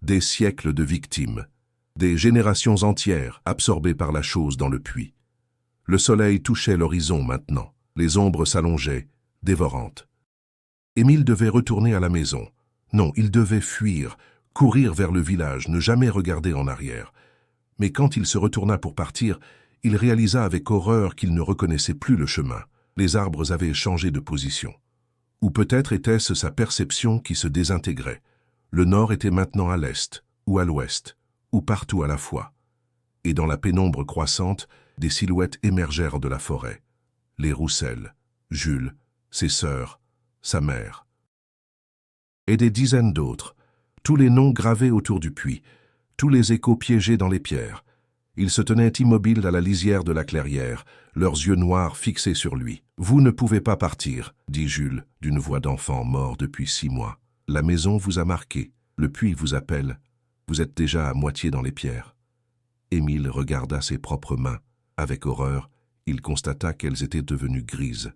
Des siècles de victimes, des générations entières absorbées par la chose dans le puits. Le soleil touchait l'horizon maintenant, les ombres s'allongeaient, dévorantes. Émile devait retourner à la maison. Non, il devait fuir, courir vers le village, ne jamais regarder en arrière. Mais quand il se retourna pour partir, il réalisa avec horreur qu'il ne reconnaissait plus le chemin. Les arbres avaient changé de position. Ou peut-être était-ce sa perception qui se désintégrait. Le nord était maintenant à l'est, ou à l'ouest, ou partout à la fois. Et dans la pénombre croissante, des silhouettes émergèrent de la forêt. Les Roussel, Jules, ses sœurs, sa mère. Et des dizaines d'autres, tous les noms gravés autour du puits, tous les échos piégés dans les pierres. Ils se tenaient immobiles à la lisière de la clairière, leurs yeux noirs fixés sur lui. « Vous ne pouvez pas partir, » dit Jules, d'une voix d'enfant mort depuis 6 mois. « La maison vous a marqué, le puits vous appelle. Vous êtes déjà à moitié dans les pierres. » Émile regarda ses propres mains. Avec horreur, il constata qu'elles étaient devenues grises.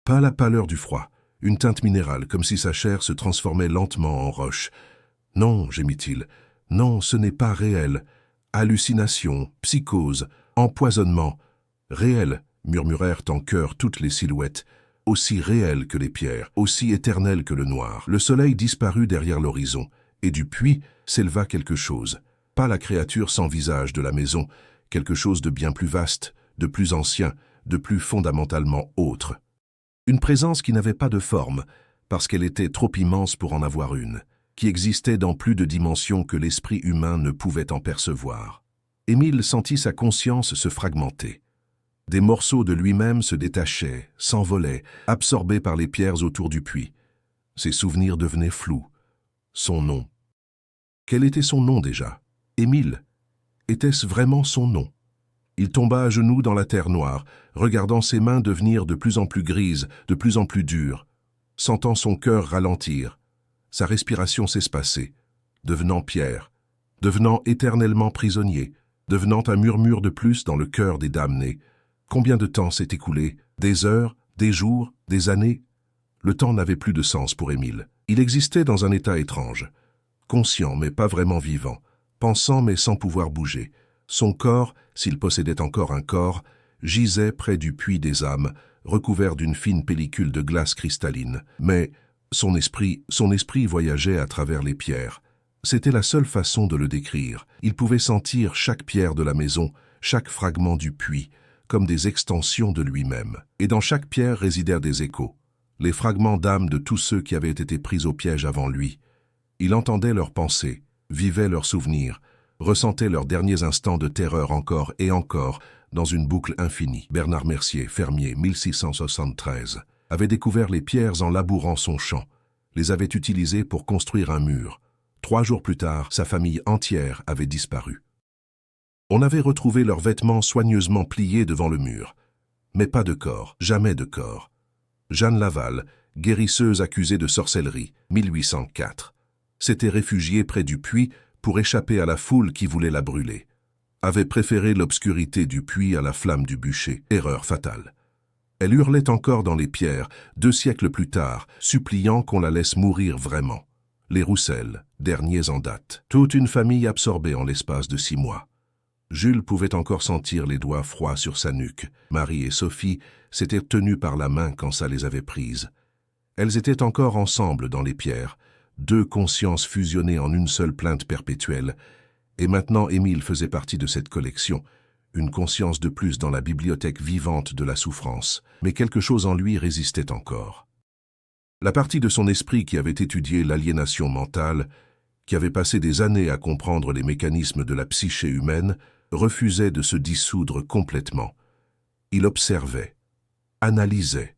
Pas la pâleur du froid, une teinte minérale, comme si sa chair se transformait lentement en roche. « Non, gémit-il, non, ce n'est pas réel. Hallucination, psychose, empoisonnement. Réel, murmurèrent en chœur toutes les silhouettes, aussi réel que les pierres, aussi éternel que le noir. Le soleil disparut derrière l'horizon, et du puits s'éleva quelque chose. Pas la créature sans visage de la maison, quelque chose de bien plus vaste, de plus ancien, de plus fondamentalement autre. Une présence qui n'avait pas de forme, parce qu'elle était trop immense pour en avoir une, qui existait dans plus de dimensions que l'esprit humain ne pouvait en percevoir. Émile sentit sa conscience se fragmenter. Des morceaux de lui-même se détachaient, s'envolaient, absorbés par les pierres autour du puits. Ses souvenirs devenaient flous. Son nom. Quel était son nom déjà? Émile. Était-ce vraiment son nom? Il tomba à genoux dans la terre noire, regardant ses mains devenir de plus en plus grises, de plus en plus dures, sentant son cœur ralentir, sa respiration s'espacer, devenant pierre, devenant éternellement prisonnier, devenant un murmure de plus dans le cœur des damnés. Combien de temps s'est écoulé? Des heures, des jours, des années? Le temps n'avait plus de sens pour Émile. Il existait dans un état étrange, conscient mais pas vraiment vivant, pensant mais sans pouvoir bouger. Son corps, s'il possédait encore un corps, gisait près du puits des âmes, recouvert d'une fine pellicule de glace cristalline. Mais son esprit voyageait à travers les pierres. C'était la seule façon de le décrire. Il pouvait sentir chaque pierre de la maison, chaque fragment du puits, comme des extensions de lui-même. Et dans chaque pierre résidèrent des échos, les fragments d'âme de tous ceux qui avaient été pris au piège avant lui. Il entendait leurs pensées, vivait leurs souvenirs, ressentait leurs derniers instants de terreur encore et encore, dans une boucle infinie. Bernard Mercier, fermier, 1673, avait découvert les pierres en labourant son champ, les avait utilisées pour construire un mur. 3 jours plus tard, sa famille entière avait disparu. On avait retrouvé leurs vêtements soigneusement pliés devant le mur. Mais pas de corps, jamais de corps. Jeanne Laval, guérisseuse accusée de sorcellerie, 1804, s'était réfugiée près du puits pour échapper à la foule qui voulait la brûler. Avait préféré l'obscurité du puits à la flamme du bûcher. Erreur fatale. Elle hurlait encore dans les pierres, 2 siècles plus tard, suppliant qu'on la laisse mourir vraiment. Les Roussel, derniers en date. Toute une famille absorbée en l'espace de 6 mois. Jules pouvait encore sentir les doigts froids sur sa nuque. Marie et Sophie s'étaient tenues par la main quand ça les avait prises. Elles étaient encore ensemble dans les pierres, 2 consciences fusionnées en une seule plainte perpétuelle. Et maintenant Émile faisait partie de cette collection, une conscience de plus dans la bibliothèque vivante de la souffrance. Mais quelque chose en lui résistait encore. La partie de son esprit qui avait étudié l'aliénation mentale, qui avait passé des années à comprendre les mécanismes de la psyché humaine, refusait de se dissoudre complètement. Il observait, analysait.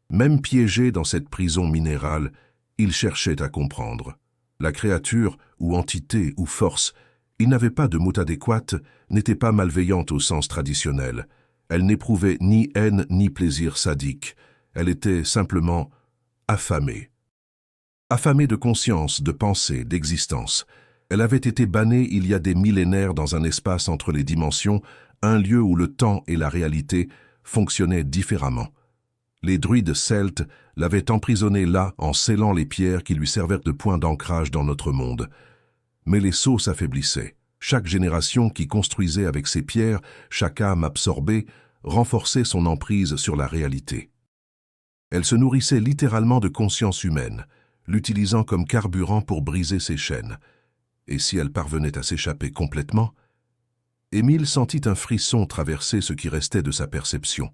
Même piégé dans cette prison minérale, il cherchait à comprendre. La créature, ou entité, ou force, il n'avait pas de mot adéquat, n'était pas malveillante au sens traditionnel. Elle n'éprouvait ni haine ni plaisir sadique. Elle était simplement affamée. Affamée de conscience, de pensée, d'existence. Elle avait été bannée il y a des millénaires dans un espace entre les dimensions, un lieu où le temps et la réalité fonctionnaient différemment. Les druides celtes l'avaient emprisonnée là en scellant les pierres qui lui servaient de point d'ancrage dans notre monde. Mais les sceaux s'affaiblissaient. Chaque génération qui construisait avec ces pierres, chaque âme absorbée, renforçait son emprise sur la réalité. Elle se nourrissait littéralement de conscience humaine, l'utilisant comme carburant pour briser ses chaînes. Et si elle parvenait à s'échapper complètement, Émile sentit un frisson traverser ce qui restait de sa perception.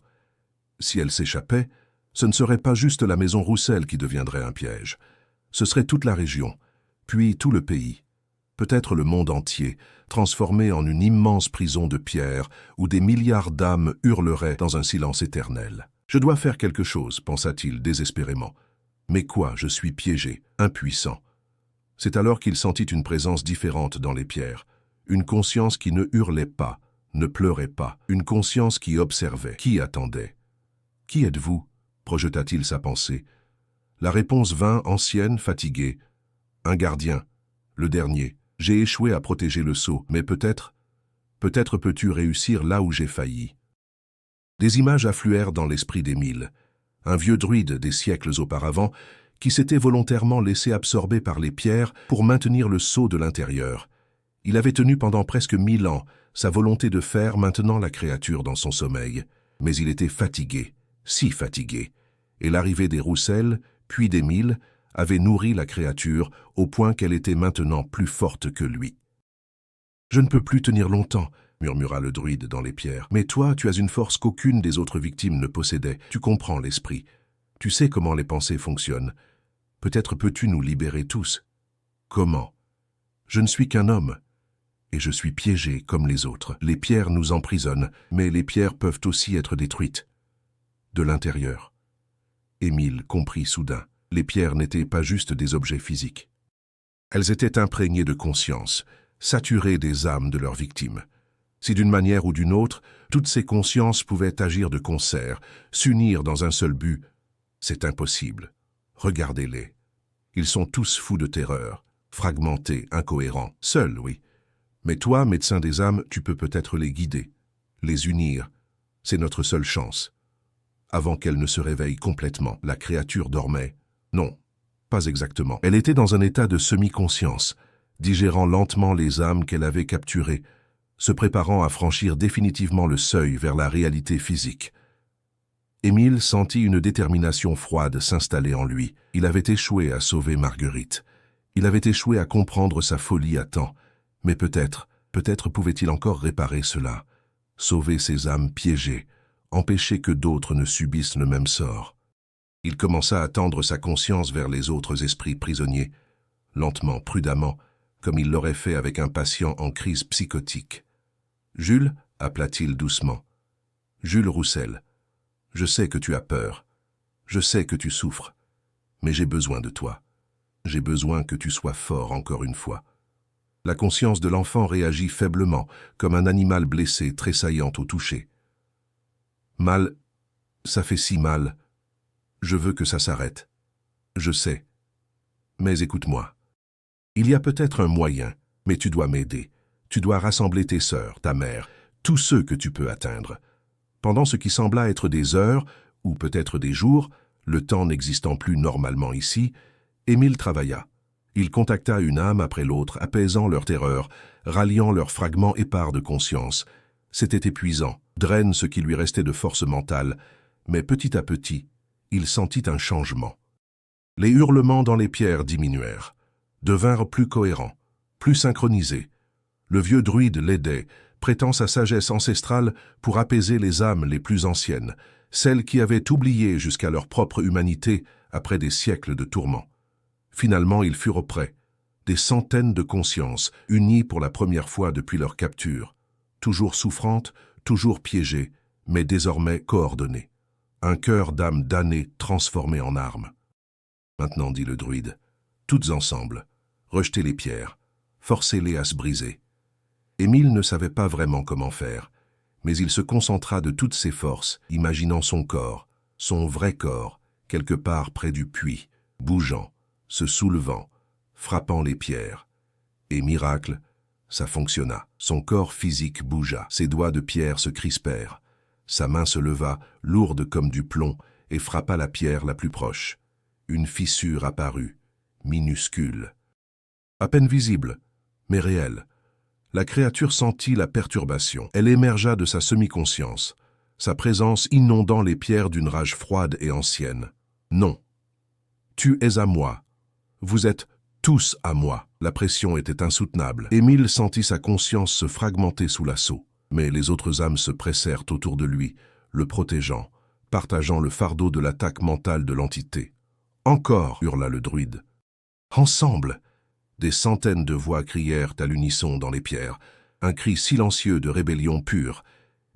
Si elle s'échappait, ce ne serait pas juste la maison Roussel qui deviendrait un piège. Ce serait toute la région, puis tout le pays, peut-être le monde entier, transformé en une immense prison de pierre où des milliards d'âmes hurleraient dans un silence éternel. « Je dois faire quelque chose », pensa-t-il désespérément. « Mais quoi, je suis piégé, impuissant. » C'est alors qu'il sentit une présence différente dans les pierres, une conscience qui ne hurlait pas, ne pleurait pas, une conscience qui observait, qui attendait. « Qui êtes-vous » projeta-t-il sa pensée. La réponse vint, ancienne, fatiguée. « Un gardien, le dernier. J'ai échoué à protéger le sceau, mais peut-être peux-tu réussir là où j'ai failli. » Des images affluèrent dans l'esprit d'Émile. un vieux druide des siècles auparavant, qui s'était volontairement laissé absorber par les pierres pour maintenir le sceau de l'intérieur. Il avait tenu pendant presque 1000 ans sa volonté de faire maintenant la créature dans son sommeil, mais il était fatigué, si fatigué, et l'arrivée des Roussel, puis d'Émile, avait nourri la créature au point qu'elle était maintenant plus forte que lui. « Je ne peux plus tenir longtemps », murmura le druide dans les pierres. « Mais toi, tu as une force qu'aucune des autres victimes ne possédait. Tu comprends l'esprit. Tu sais comment les pensées fonctionnent. Peut-être peux-tu nous libérer tous. » « Comment ? Je ne suis qu'un homme. Et je suis piégé comme les autres. Les pierres nous emprisonnent, mais les pierres peuvent aussi être détruites. De l'intérieur. » Émile comprit soudain. Les pierres n'étaient pas juste des objets physiques. Elles étaient imprégnées de conscience, saturées des âmes de leurs victimes. Si d'une manière ou d'une autre, toutes ces consciences pouvaient agir de concert, s'unir dans un seul but, c'est impossible. Regardez-les. Ils sont tous fous de terreur, fragmentés, incohérents, seuls, oui. Mais toi, médecin des âmes, tu peux peut-être les guider, les unir. C'est notre seule chance. Avant qu'elle ne se réveille complètement, la créature dormait. Non, pas exactement. Elle était dans un état de semi-conscience, digérant lentement les âmes qu'elle avait capturées, se préparant à franchir définitivement le seuil vers la réalité physique. Émile sentit une détermination froide s'installer en lui. Il avait échoué à sauver Marguerite. Il avait échoué à comprendre sa folie à temps. Mais peut-être pouvait-il encore réparer cela, sauver ces âmes piégées, empêcher que d'autres ne subissent le même sort. Il commença à tendre sa conscience vers les autres esprits prisonniers, lentement, prudemment, comme il l'aurait fait avec un patient en crise psychotique. « Jules » appela-t-il doucement. « Jules Roussel, je sais que tu as peur, je sais que tu souffres, mais j'ai besoin de toi. J'ai besoin que tu sois fort encore une fois. » La conscience de l'enfant réagit faiblement, comme un animal blessé tressaillant au toucher. « Mal, ça fait si mal. Je veux que ça s'arrête. Je sais. Mais écoute-moi. Il y a peut-être un moyen, mais tu dois m'aider. Tu dois rassembler tes sœurs, ta mère, tous ceux que tu peux atteindre. » Pendant ce qui sembla être des heures, ou peut-être des jours, le temps n'existant plus normalement ici, Émile travailla. Il contacta une âme après l'autre, apaisant leur terreur, ralliant leurs fragments épars de conscience. C'était épuisant, draine ce qui lui restait de force mentale, mais petit à petit, il sentit un changement. Les hurlements dans les pierres diminuèrent, devinrent plus cohérents, plus synchronisés. Le vieux druide l'aidait, prêtant sa sagesse ancestrale pour apaiser les âmes les plus anciennes, celles qui avaient oublié jusqu'à leur propre humanité après des siècles de tourments. Finalement, ils furent prêts, des centaines de consciences, unies pour la première fois depuis leur capture, toujours souffrantes, toujours piégées, mais désormais coordonnées. Un cœur d'âme damnée transformé en arme. Maintenant, dit le druide, toutes ensemble, rejetez les pierres, forcez-les à se briser. Émile ne savait pas vraiment comment faire, mais il se concentra de toutes ses forces, imaginant son corps, son vrai corps, quelque part près du puits, bougeant, se soulevant, frappant les pierres. Et miracle, ça fonctionna. Son corps physique bougea, ses doigts de pierre se crispèrent. Sa main se leva, lourde comme du plomb, et frappa la pierre la plus proche. Une fissure apparut, minuscule. À peine visible, mais réelle. La créature sentit la perturbation. Elle émergea de sa semi-conscience, sa présence inondant les pierres d'une rage froide et ancienne. « Non. Tu es à moi. Vous êtes tous à moi. » La pression était insoutenable. Émile sentit sa conscience se fragmenter sous l'assaut. Mais les autres âmes se pressèrent autour de lui, le protégeant, partageant le fardeau de l'attaque mentale de l'entité. « Encore » hurla le druide. « Ensemble !» Des centaines de voix crièrent à l'unisson dans les pierres, un cri silencieux de rébellion pure.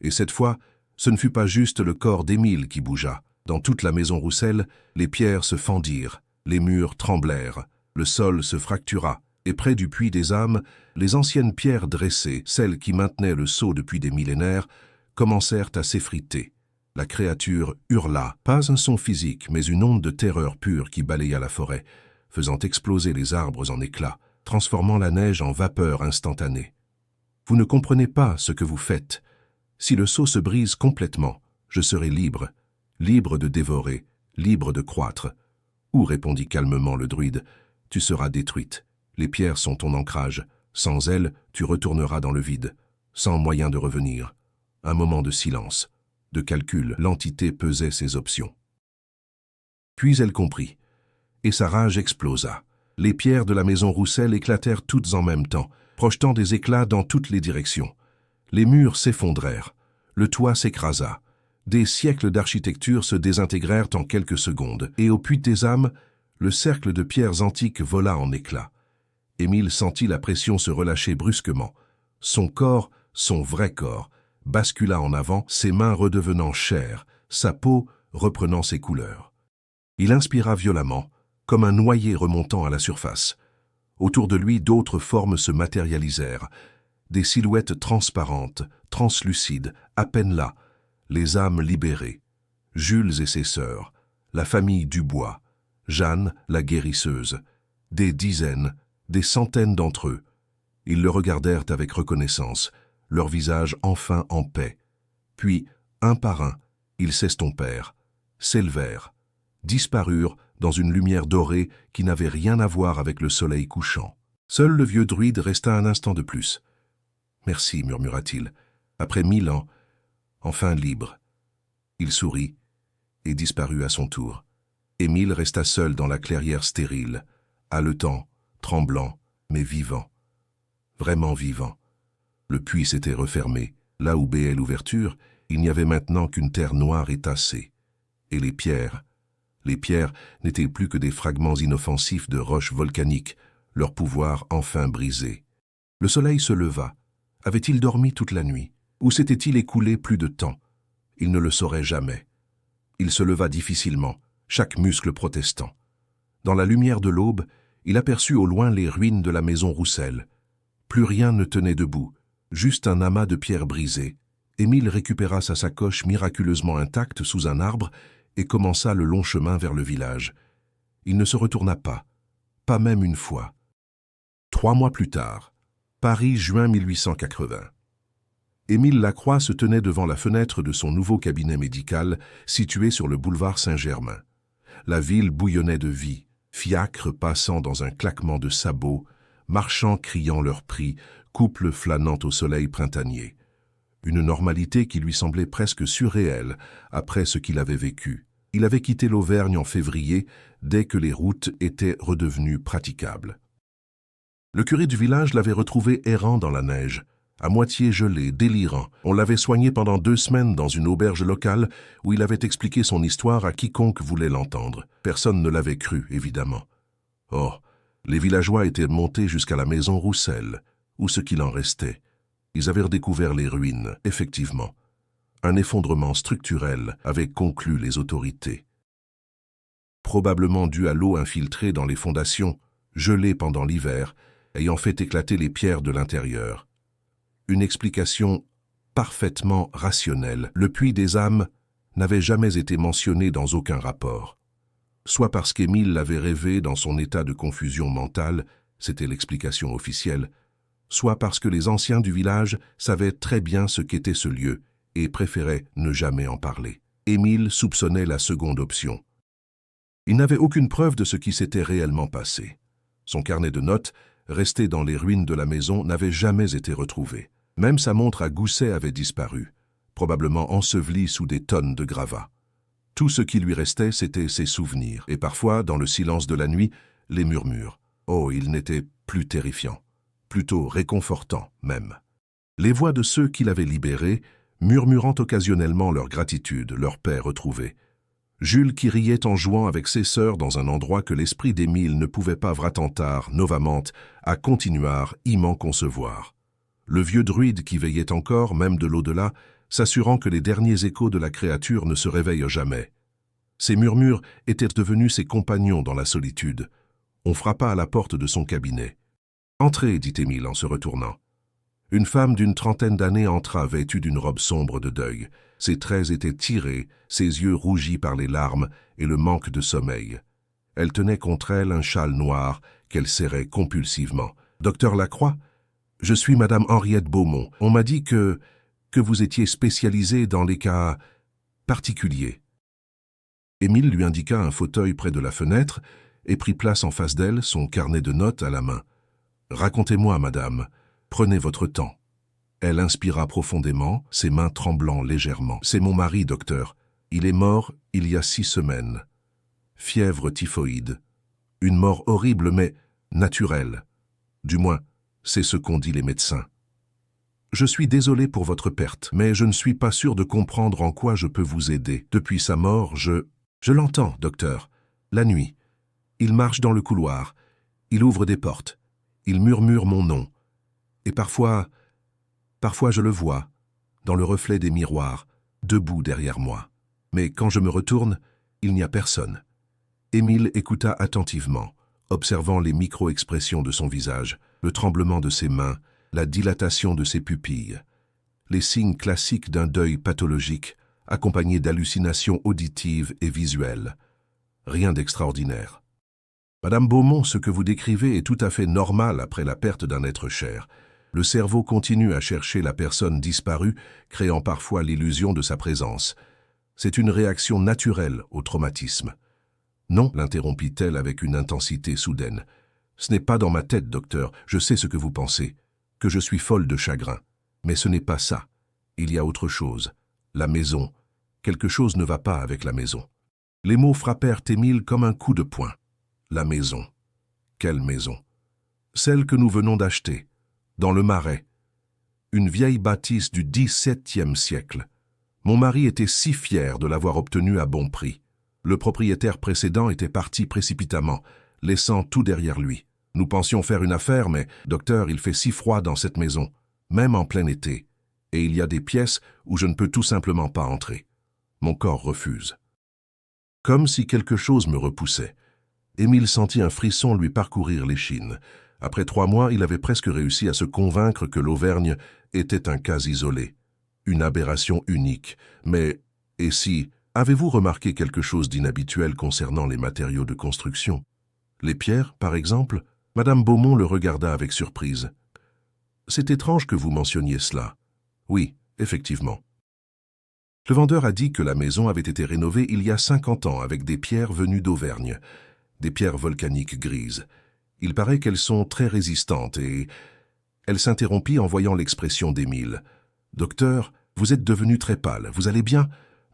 Et cette fois, ce ne fut pas juste le corps d'Émile qui bougea. Dans toute la maison Roussel, les pierres se fendirent, les murs tremblèrent, le sol se fractura, et près du puits des âmes, les anciennes pierres dressées, celles qui maintenaient le sceau depuis des millénaires, commencèrent à s'effriter. La créature hurla, pas un son physique, mais une onde de terreur pure qui balaya la forêt, faisant exploser les arbres en éclats, transformant la neige en vapeur instantanée. Vous ne comprenez pas ce que vous faites. Si le sceau se brise complètement, je serai libre, libre de dévorer, libre de croître. Ou, répondit calmement le druide, tu seras détruite. Les pierres sont ton ancrage. Sans elles, tu retourneras dans le vide, sans moyen de revenir. Un moment de silence, de calcul, l'entité pesait ses options. Puis elle comprit, et sa rage explosa. Les pierres de la maison Roussel éclatèrent toutes en même temps, projetant des éclats dans toutes les directions. Les murs s'effondrèrent, le toit s'écrasa. Des siècles d'architecture se désintégrèrent en quelques secondes, et au puits des âmes, le cercle de pierres antiques vola en éclats. Émile sentit la pression se relâcher brusquement. Son corps, son vrai corps, bascula en avant, ses mains redevenant chair, sa peau reprenant ses couleurs. Il inspira violemment, comme un noyé remontant à la surface. Autour de lui, d'autres formes se matérialisèrent, des silhouettes transparentes, translucides, à peine là, les âmes libérées. Jules et ses sœurs, la famille Dubois, Jeanne, la guérisseuse, des dizaines, des centaines d'entre eux. Ils le regardèrent avec reconnaissance, leur visage enfin en paix. Puis, un par un, ils s'estompèrent, s'élevèrent, disparurent dans une lumière dorée qui n'avait rien à voir avec le soleil couchant. Seul le vieux druide resta un instant de plus. « Merci » murmura-t-il, après 1000 ans, enfin libre. Il sourit et disparut à son tour. Émile resta seul dans la clairière stérile, haletant, tremblant, mais vivant. Vraiment vivant. Le puits s'était refermé. Là où béait l'ouverture, il n'y avait maintenant qu'une terre noire et tassée. Et les pierres n'étaient plus que des fragments inoffensifs de roches volcaniques, leur pouvoir enfin brisé. Le soleil se leva. Avait-il dormi toute la nuit? Ou s'était-il écoulé plus de temps? Il ne le saurait jamais. Il se leva difficilement, chaque muscle protestant. Dans la lumière de l'aube, il aperçut au loin les ruines de la maison Roussel. Plus rien ne tenait debout, juste un amas de pierres brisées. Émile récupéra sa sacoche miraculeusement intacte sous un arbre et commença le long chemin vers le village. Il ne se retourna pas même une fois. 3 mois plus tard, Paris, juin 1880. Émile Lacroix se tenait devant la fenêtre de son nouveau cabinet médical situé sur le boulevard Saint-Germain. La ville bouillonnait de vie, fiacres passant dans un claquement de sabots, marchands criant leur prix, couples flânant au soleil printanier. Une normalité qui lui semblait presque surréelle après ce qu'il avait vécu. Il avait quitté l'Auvergne en février, dès que les routes étaient redevenues praticables. Le curé du village l'avait retrouvé errant dans la neige, à moitié gelé, délirant. On l'avait soigné pendant 2 semaines dans une auberge locale où il avait expliqué son histoire à quiconque voulait l'entendre. Personne ne l'avait cru, évidemment. Oh, les villageois étaient montés jusqu'à la maison Roussel, ou ce qu'il en restait. Ils avaient redécouvert les ruines, effectivement. Un effondrement structurel avait conclu les autorités. Probablement dû à l'eau infiltrée dans les fondations, gelée pendant l'hiver, ayant fait éclater les pierres de l'intérieur. Une explication parfaitement rationnelle. Le puits des âmes n'avait jamais été mentionné dans aucun rapport. Soit parce qu'Émile l'avait rêvé dans son état de confusion mentale, c'était l'explication officielle, soit parce que les anciens du village savaient très bien ce qu'était ce lieu et préféraient ne jamais en parler. Émile soupçonnait la seconde option. Il n'avait aucune preuve de ce qui s'était réellement passé. Son carnet de notes, resté dans les ruines de la maison, n'avait jamais été retrouvé. Même sa montre à gousset avait disparu, probablement ensevelie sous des tonnes de gravats. Tout ce qui lui restait, c'était ses souvenirs, et parfois, dans le silence de la nuit, les murmures. Oh, ils n'étaient plus terrifiants, plutôt réconfortants même. Les voix de ceux qui l'avaient libéré, murmurant occasionnellement leur gratitude, leur paix retrouvée. Jules qui riait en jouant avec ses sœurs dans un endroit que l'esprit d'Émile ne pouvait pas vratentar, novament, à continuar, imment concevoir. Le vieux druide qui veillait encore, même de l'au-delà, s'assurant que les derniers échos de la créature ne se réveillent jamais. Ces murmures étaient devenus ses compagnons dans la solitude. On frappa à la porte de son cabinet. « Entrez » dit Émile en se retournant. Une femme d'une 30aine d'années entra vêtue d'une robe sombre de deuil. Ses traits étaient tirés, ses yeux rougis par les larmes et le manque de sommeil. Elle tenait contre elle un châle noir qu'elle serrait compulsivement. « Docteur Lacroix, je suis Madame Henriette Beaumont. On m'a dit que vous étiez spécialisée dans les cas particuliers. » Émile lui indiqua un fauteuil près de la fenêtre et prit place en face d'elle, son carnet de notes à la main. « Racontez-moi, madame. Prenez votre temps. » Elle inspira profondément, ses mains tremblant légèrement. « C'est mon mari, docteur. Il est mort il y a 6 semaines. Fièvre typhoïde. Une mort horrible, mais naturelle. Du moins, c'est ce qu'ont dit les médecins. Je suis désolé pour votre perte, mais je ne suis pas sûr de comprendre en quoi je peux vous aider. Depuis sa mort, je l'entends, docteur. La nuit. Il marche dans le couloir. Il ouvre des portes. Il murmure mon nom. Et parfois je le vois, dans le reflet des miroirs, debout derrière moi. Mais quand je me retourne, il n'y a personne. » Émile écouta attentivement, observant les micro-expressions de son visage, le tremblement de ses mains, la dilatation de ses pupilles, les signes classiques d'un deuil pathologique, accompagnés d'hallucinations auditives et visuelles. Rien d'extraordinaire. « Madame Beaumont, ce que vous décrivez est tout à fait normal après la perte d'un être cher. Le cerveau continue à chercher la personne disparue, créant parfois l'illusion de sa présence. C'est une réaction naturelle au traumatisme. » « Non, l'interrompit-elle avec une intensité soudaine. Ce n'est pas dans ma tête, docteur, je sais ce que vous pensez, que je suis folle de chagrin. Mais ce n'est pas ça. Il y a autre chose. La maison. Quelque chose ne va pas avec la maison. » Les mots frappèrent Émile comme un coup de poing. La maison. Quelle maison? Celle que nous venons d'acheter, dans le Marais. Une vieille bâtisse du XVIIe siècle. Mon mari était si fier de l'avoir obtenue à bon prix. Le propriétaire précédent était parti précipitamment, laissant tout derrière lui. Nous pensions faire une affaire, mais, docteur, il fait si froid dans cette maison, même en plein été, et il y a des pièces où je ne peux tout simplement pas entrer. Mon corps refuse. Comme si quelque chose me repoussait. Émile sentit un frisson lui parcourir l'échine. Après 3 mois, il avait presque réussi à se convaincre que l'Auvergne était un cas isolé, une aberration unique. Mais, et si... Avez-vous remarqué quelque chose d'inhabituel concernant les matériaux de construction? Les pierres, par exemple? Madame Beaumont le regarda avec surprise. C'est étrange que vous mentionniez cela. Oui, effectivement. Le vendeur a dit que la maison avait été rénovée il y a 50 ans avec des pierres venues d'Auvergne, des pierres volcaniques grises. Il paraît qu'elles sont très résistantes et... Elle s'interrompit en voyant l'expression d'Émile. « Docteur, vous êtes devenu très pâle, vous allez bien ?»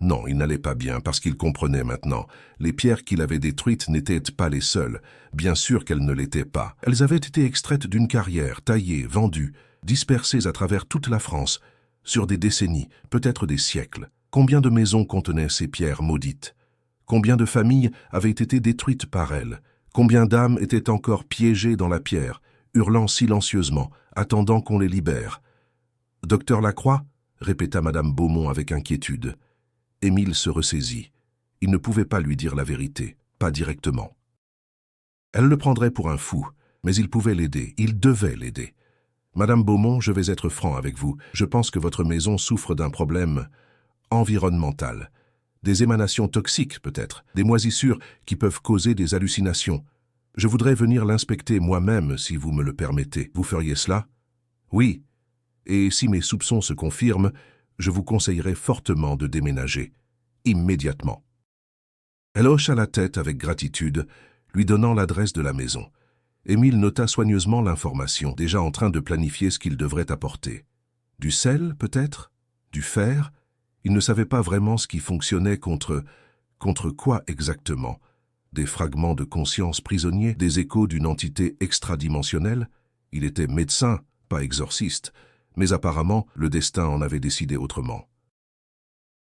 Non, il n'allait pas bien, parce qu'il comprenait maintenant. Les pierres qu'il avait détruites n'étaient pas les seules. Bien sûr qu'elles ne l'étaient pas. Elles avaient été extraites d'une carrière, taillées, vendues, dispersées à travers toute la France, sur des décennies, peut-être des siècles. Combien de maisons contenaient ces pierres maudites? Combien de familles avaient été détruites par elles? Combien d'âmes étaient encore piégées dans la pierre, hurlant silencieusement, attendant qu'on les libère? « Docteur Lacroix ?» répéta madame Beaumont avec inquiétude. Émile se ressaisit. Il ne pouvait pas lui dire la vérité, pas directement. Elle le prendrait pour un fou, mais il pouvait l'aider, il devait l'aider. « Madame Beaumont, je vais être franc avec vous. Je pense que votre maison souffre d'un problème environnemental. Des émanations toxiques, peut-être, des moisissures qui peuvent causer des hallucinations. Je voudrais venir l'inspecter moi-même, si vous me le permettez. Vous feriez cela? » « Oui. Et si mes soupçons se confirment, je vous conseillerais fortement de déménager, immédiatement. » Elle hocha la tête avec gratitude, lui donnant l'adresse de la maison. Émile nota soigneusement l'information, déjà en train de planifier ce qu'il devrait apporter. Du sel, peut-être? Du fer? Il ne savait pas vraiment ce qui fonctionnait contre quoi exactement? Des fragments de conscience prisonniers, des échos d'une entité extradimensionnelle? Il était médecin, pas exorciste. Mais apparemment, le destin en avait décidé autrement.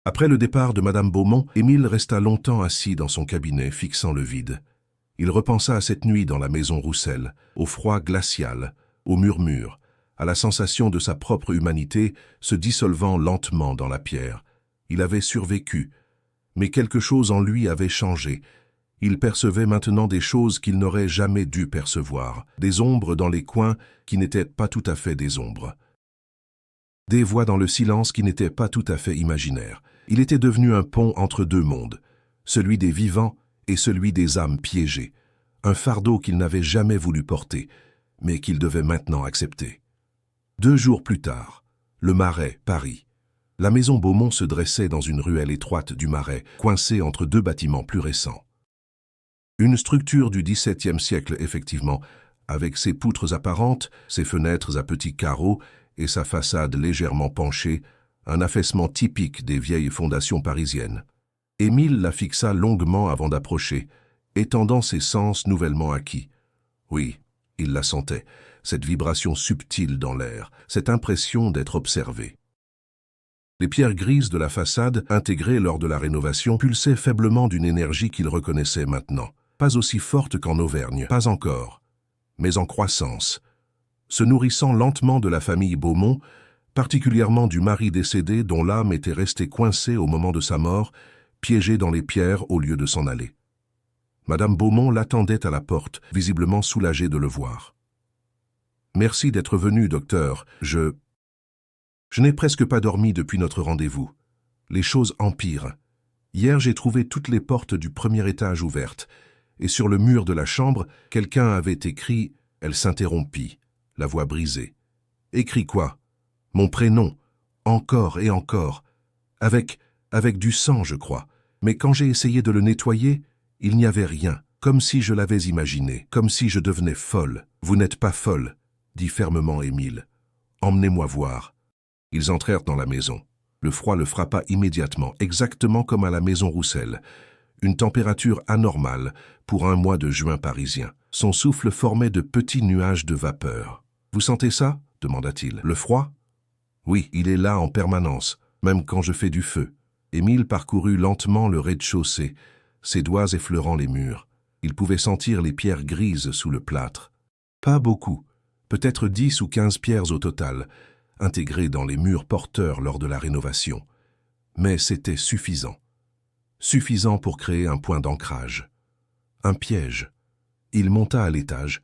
Après le départ de madame Beaumont, Émile resta longtemps assis dans son cabinet, fixant le vide. Il repensa à cette nuit dans la maison Roussel, au froid glacial, aux murmures, à la sensation de sa propre humanité se dissolvant lentement dans la pierre. Il avait survécu, mais quelque chose en lui avait changé. Il percevait maintenant des choses qu'il n'aurait jamais dû percevoir, des ombres dans les coins qui n'étaient pas tout à fait des ombres. Des voix dans le silence qui n'étaient pas tout à fait imaginaires. Il était devenu un pont entre 2 mondes, celui des vivants et celui des âmes piégées, un fardeau qu'il n'avait jamais voulu porter, mais qu'il devait maintenant accepter. 2 jours plus tard, le Marais, Paris. La maison Beaumont se dressait dans une ruelle étroite du Marais, coincée entre deux bâtiments plus récents. Une structure du XVIIe siècle, effectivement, avec ses poutres apparentes, ses fenêtres à petits carreaux et sa façade légèrement penchée, un affaissement typique des vieilles fondations parisiennes. Émile la fixa longuement avant d'approcher, étendant ses sens nouvellement acquis. Oui, il la sentait, cette vibration subtile dans l'air, cette impression d'être observé. Les pierres grises de la façade, intégrées lors de la rénovation, pulsaient faiblement d'une énergie qu'il reconnaissait maintenant. Pas aussi forte qu'en Auvergne, pas encore, mais en croissance, se nourrissant lentement de la famille Beaumont, particulièrement du mari décédé dont l'âme était restée coincée au moment de sa mort, piégée dans les pierres au lieu de s'en aller. Madame Beaumont l'attendait à la porte, visiblement soulagée de le voir. « Merci d'être venu, docteur. Je n'ai presque pas dormi depuis notre rendez-vous. Les choses empirent. Hier, j'ai trouvé toutes les portes du premier étage ouvertes, et sur le mur de la chambre, quelqu'un avait écrit « Elle s'interrompit », la voix brisée. « Écrit quoi? Mon prénom, encore et encore, avec du sang, je crois. Mais quand j'ai essayé de le nettoyer, il n'y avait rien, comme si je l'avais imaginé, comme si je devenais folle. Vous n'êtes pas folle, dit fermement Émile. Emmenez-moi voir. » Ils entrèrent dans la maison. Le froid le frappa immédiatement, exactement comme à la maison Roussel. Une température anormale pour un mois de juin parisien. Son souffle formait de petits nuages de vapeur. « Vous sentez ça ?» demanda-t-il. « Le froid ?»« Oui, il est là en permanence, même quand je fais du feu. » Émile parcourut lentement le rez-de-chaussée, ses doigts effleurant les murs. Il pouvait sentir les pierres grises sous le plâtre. Pas beaucoup, peut-être 10 ou 15 pierres au total, intégrées dans les murs porteurs lors de la rénovation. Mais c'était suffisant. Suffisant pour créer un point d'ancrage. Un piège. Il monta à l'étage,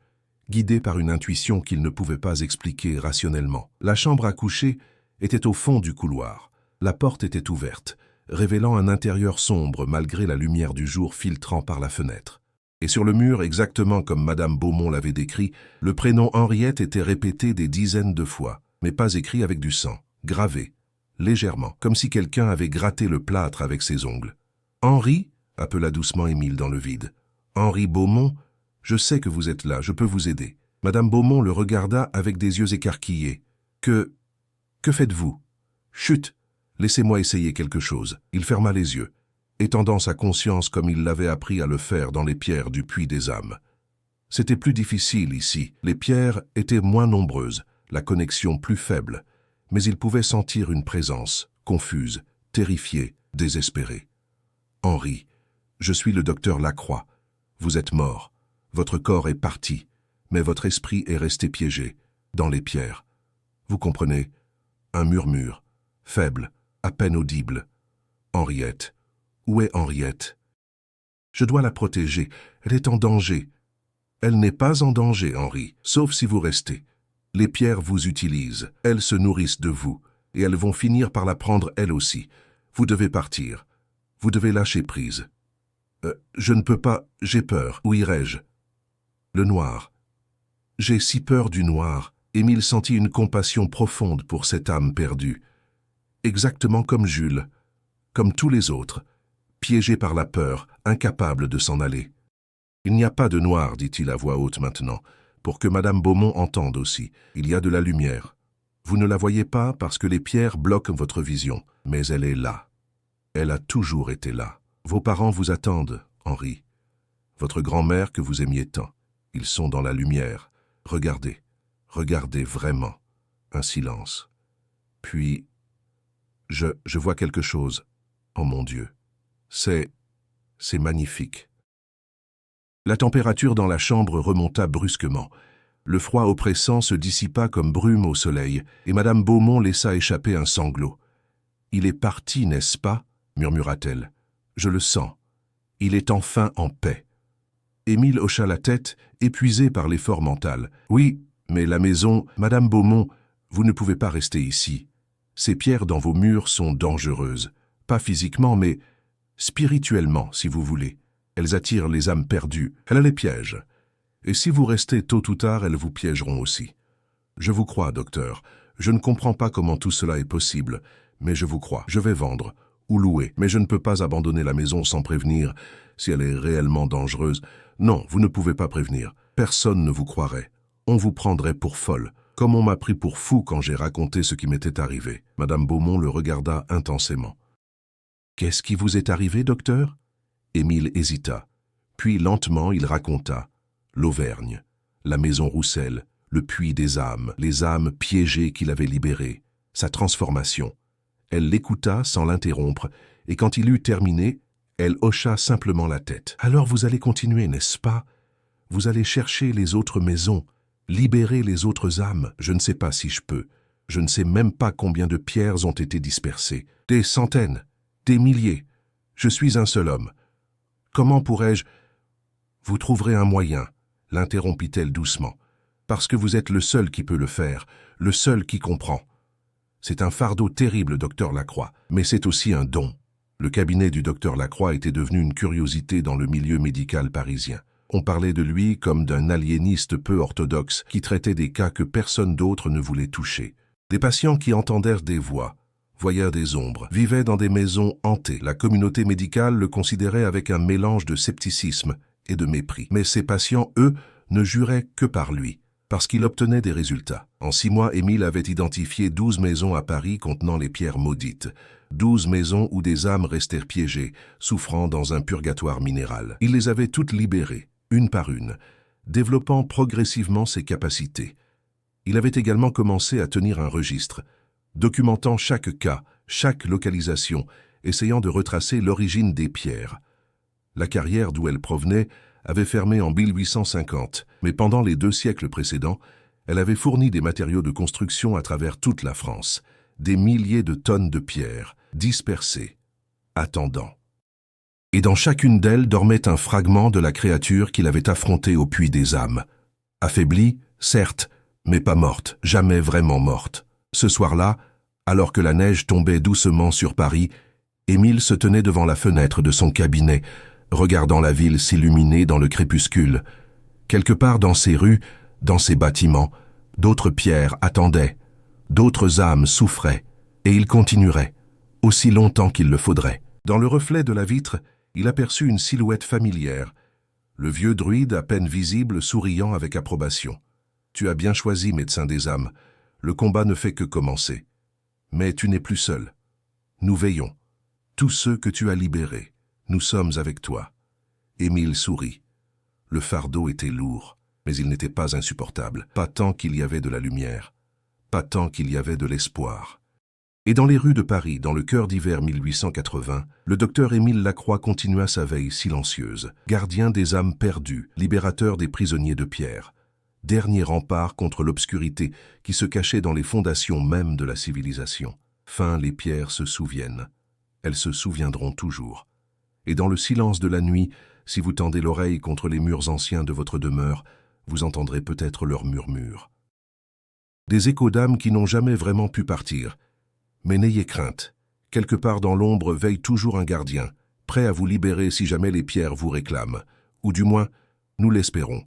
guidé par une intuition qu'il ne pouvait pas expliquer rationnellement. La chambre à coucher était au fond du couloir. La porte était ouverte, révélant un intérieur sombre malgré la lumière du jour filtrant par la fenêtre. Et sur le mur, exactement comme Madame Beaumont l'avait décrit, le prénom Henriette était répété des dizaines de fois, mais pas écrit avec du sang, gravé, légèrement, comme si quelqu'un avait gratté le plâtre avec ses ongles. « Henri » appela doucement Émile dans le vide. « Henri Beaumont, je sais que vous êtes là, je peux vous aider. » Madame Beaumont le regarda avec des yeux écarquillés. « Que faites-vous ?»« Chut, laissez-moi essayer quelque chose. » Il ferma les yeux, étendant sa conscience comme il l'avait appris à le faire dans les pierres du puits des âmes. C'était plus difficile ici. Les pierres étaient moins nombreuses, la connexion plus faible, mais il pouvait sentir une présence, confuse, terrifiée, désespérée. « Henri, je suis le docteur Lacroix. Vous êtes mort. Votre corps est parti, mais votre esprit est resté piégé, dans les pierres. Vous comprenez? Un murmure, faible, à peine audible. Henriette. Où est Henriette? Je dois la protéger. Elle est en danger. Elle n'est pas en danger, Henri, sauf si vous restez. Les pierres vous utilisent. Elles se nourrissent de vous, et elles vont finir par la prendre elles aussi. Vous devez partir. Vous devez lâcher prise. Je ne peux pas, j'ai peur. Où irai-je? Le noir. J'ai si peur du noir. Émile sentit une compassion profonde pour cette âme perdue. Exactement comme Jules, comme tous les autres, piégé par la peur, incapable de s'en aller. Il n'y a pas de noir, dit-il à voix haute maintenant, pour que Madame Beaumont entende aussi. Il y a de la lumière. Vous ne la voyez pas parce que les pierres bloquent votre vision, mais elle est là. Elle a toujours été là. Vos parents vous attendent, Henri. Votre grand-mère que vous aimiez tant. Ils sont dans la lumière. Regardez. Regardez vraiment. Un silence. Puis, je vois quelque chose. Oh mon Dieu. C'est magnifique. La température dans la chambre remonta brusquement. Le froid oppressant se dissipa comme brume au soleil, et Madame Beaumont laissa échapper un sanglot. « Il est parti, n'est-ce pas ?» murmura-t-elle. « Je le sens. Il est enfin en paix. » Émile hocha la tête, épuisé par l'effort mental. « Oui, mais la maison, Madame Beaumont, vous ne pouvez pas rester ici. Ces pierres dans vos murs sont dangereuses. Pas physiquement, mais spirituellement, si vous voulez. Elles attirent les âmes perdues. Elle les piège. Et si vous restez tôt ou tard, elles vous piégeront aussi. Je vous crois, docteur. Je ne comprends pas comment tout cela est possible, Mais je vous crois, je vais vendre ou louer. Mais je ne peux pas abandonner la maison sans prévenir si elle est réellement dangereuse. Non, vous ne pouvez pas prévenir. Personne ne vous croirait. On vous prendrait pour folle, comme on m'a pris pour fou quand j'ai raconté ce qui m'était arrivé. Madame Beaumont le regarda intensément. « Qu'est-ce qui vous est arrivé, docteur ?» Émile hésita. Puis lentement il raconta. L'Auvergne, la maison Roussel, le puits des âmes, les âmes piégées qu'il avait libérées, sa transformation. Elle l'écouta sans l'interrompre, et quand il eut terminé, elle hocha simplement la tête. « Alors vous allez continuer, n'est-ce pas? Vous allez chercher les autres maisons, libérer les autres âmes. Je ne sais pas si je peux. Je ne sais même pas combien de pierres ont été dispersées. Des centaines, des milliers. Je suis un seul homme. Comment pourrais-je... » « Vous trouverez un moyen, l'interrompit-elle doucement, parce que vous êtes le seul qui peut le faire, le seul qui comprend. C'est un fardeau terrible, docteur Lacroix, mais c'est aussi un don. » Le cabinet du docteur Lacroix était devenu une curiosité dans le milieu médical parisien. On parlait de lui comme d'un aliéniste peu orthodoxe qui traitait des cas que personne d'autre ne voulait toucher. Des patients qui entendèrent des voix, voyèrent des ombres, vivaient dans des maisons hantées. La communauté médicale le considérait avec un mélange de scepticisme et de mépris. Mais ces patients, eux, ne juraient que par lui, parce qu'il obtenait des résultats. En 6 mois, Émile avait identifié 12 maisons à Paris contenant les pierres maudites. 12 maisons où des âmes restèrent piégées, souffrant dans un purgatoire minéral. Il les avait toutes libérées, une par une, développant progressivement ses capacités. Il avait également commencé à tenir un registre, documentant chaque cas, chaque localisation, essayant de retracer l'origine des pierres. La carrière d'où elle provenait avait fermé en 1850, mais pendant les 2 siècles précédents, elle avait fourni des matériaux de construction à travers toute la France, des milliers de tonnes de pierres, dispersées, attendant. Et dans chacune d'elles dormait un fragment de la créature qu'il avait affrontée au puits des âmes. Affaiblie, certes, mais pas morte, jamais vraiment morte. Ce soir-là, alors que la neige tombait doucement sur Paris, Émile se tenait devant la fenêtre de son cabinet, regardant la ville s'illuminer dans le crépuscule. Quelque part dans ces rues, dans ces bâtiments, d'autres pierres attendaient, d'autres âmes souffraient, et il continuerait, aussi longtemps qu'il le faudrait. Dans le reflet de la vitre, il aperçut une silhouette familière, le vieux druide à peine visible souriant avec approbation. « Tu as bien choisi, médecin des âmes, le combat ne fait que commencer. Mais tu n'es plus seul. Nous veillons. Tous ceux que tu as libérés, nous sommes avec toi. » Émile sourit. Le fardeau était lourd, mais il n'était pas insupportable. Pas tant qu'il y avait de la lumière. Pas tant qu'il y avait de l'espoir. Et dans les rues de Paris, dans le cœur d'hiver 1880, le docteur Émile Lacroix continua sa veille silencieuse. Gardien des âmes perdues, libérateur des prisonniers de pierre. Dernier rempart contre l'obscurité qui se cachait dans les fondations mêmes de la civilisation. Fin, les pierres se souviennent. Elles se souviendront toujours. Et dans le silence de la nuit, si vous tendez l'oreille contre les murs anciens de votre demeure, vous entendrez peut-être leurs murmures. Des échos d'âmes qui n'ont jamais vraiment pu partir. Mais n'ayez crainte. Quelque part dans l'ombre veille toujours un gardien, prêt à vous libérer si jamais les pierres vous réclament. Ou du moins, nous l'espérons.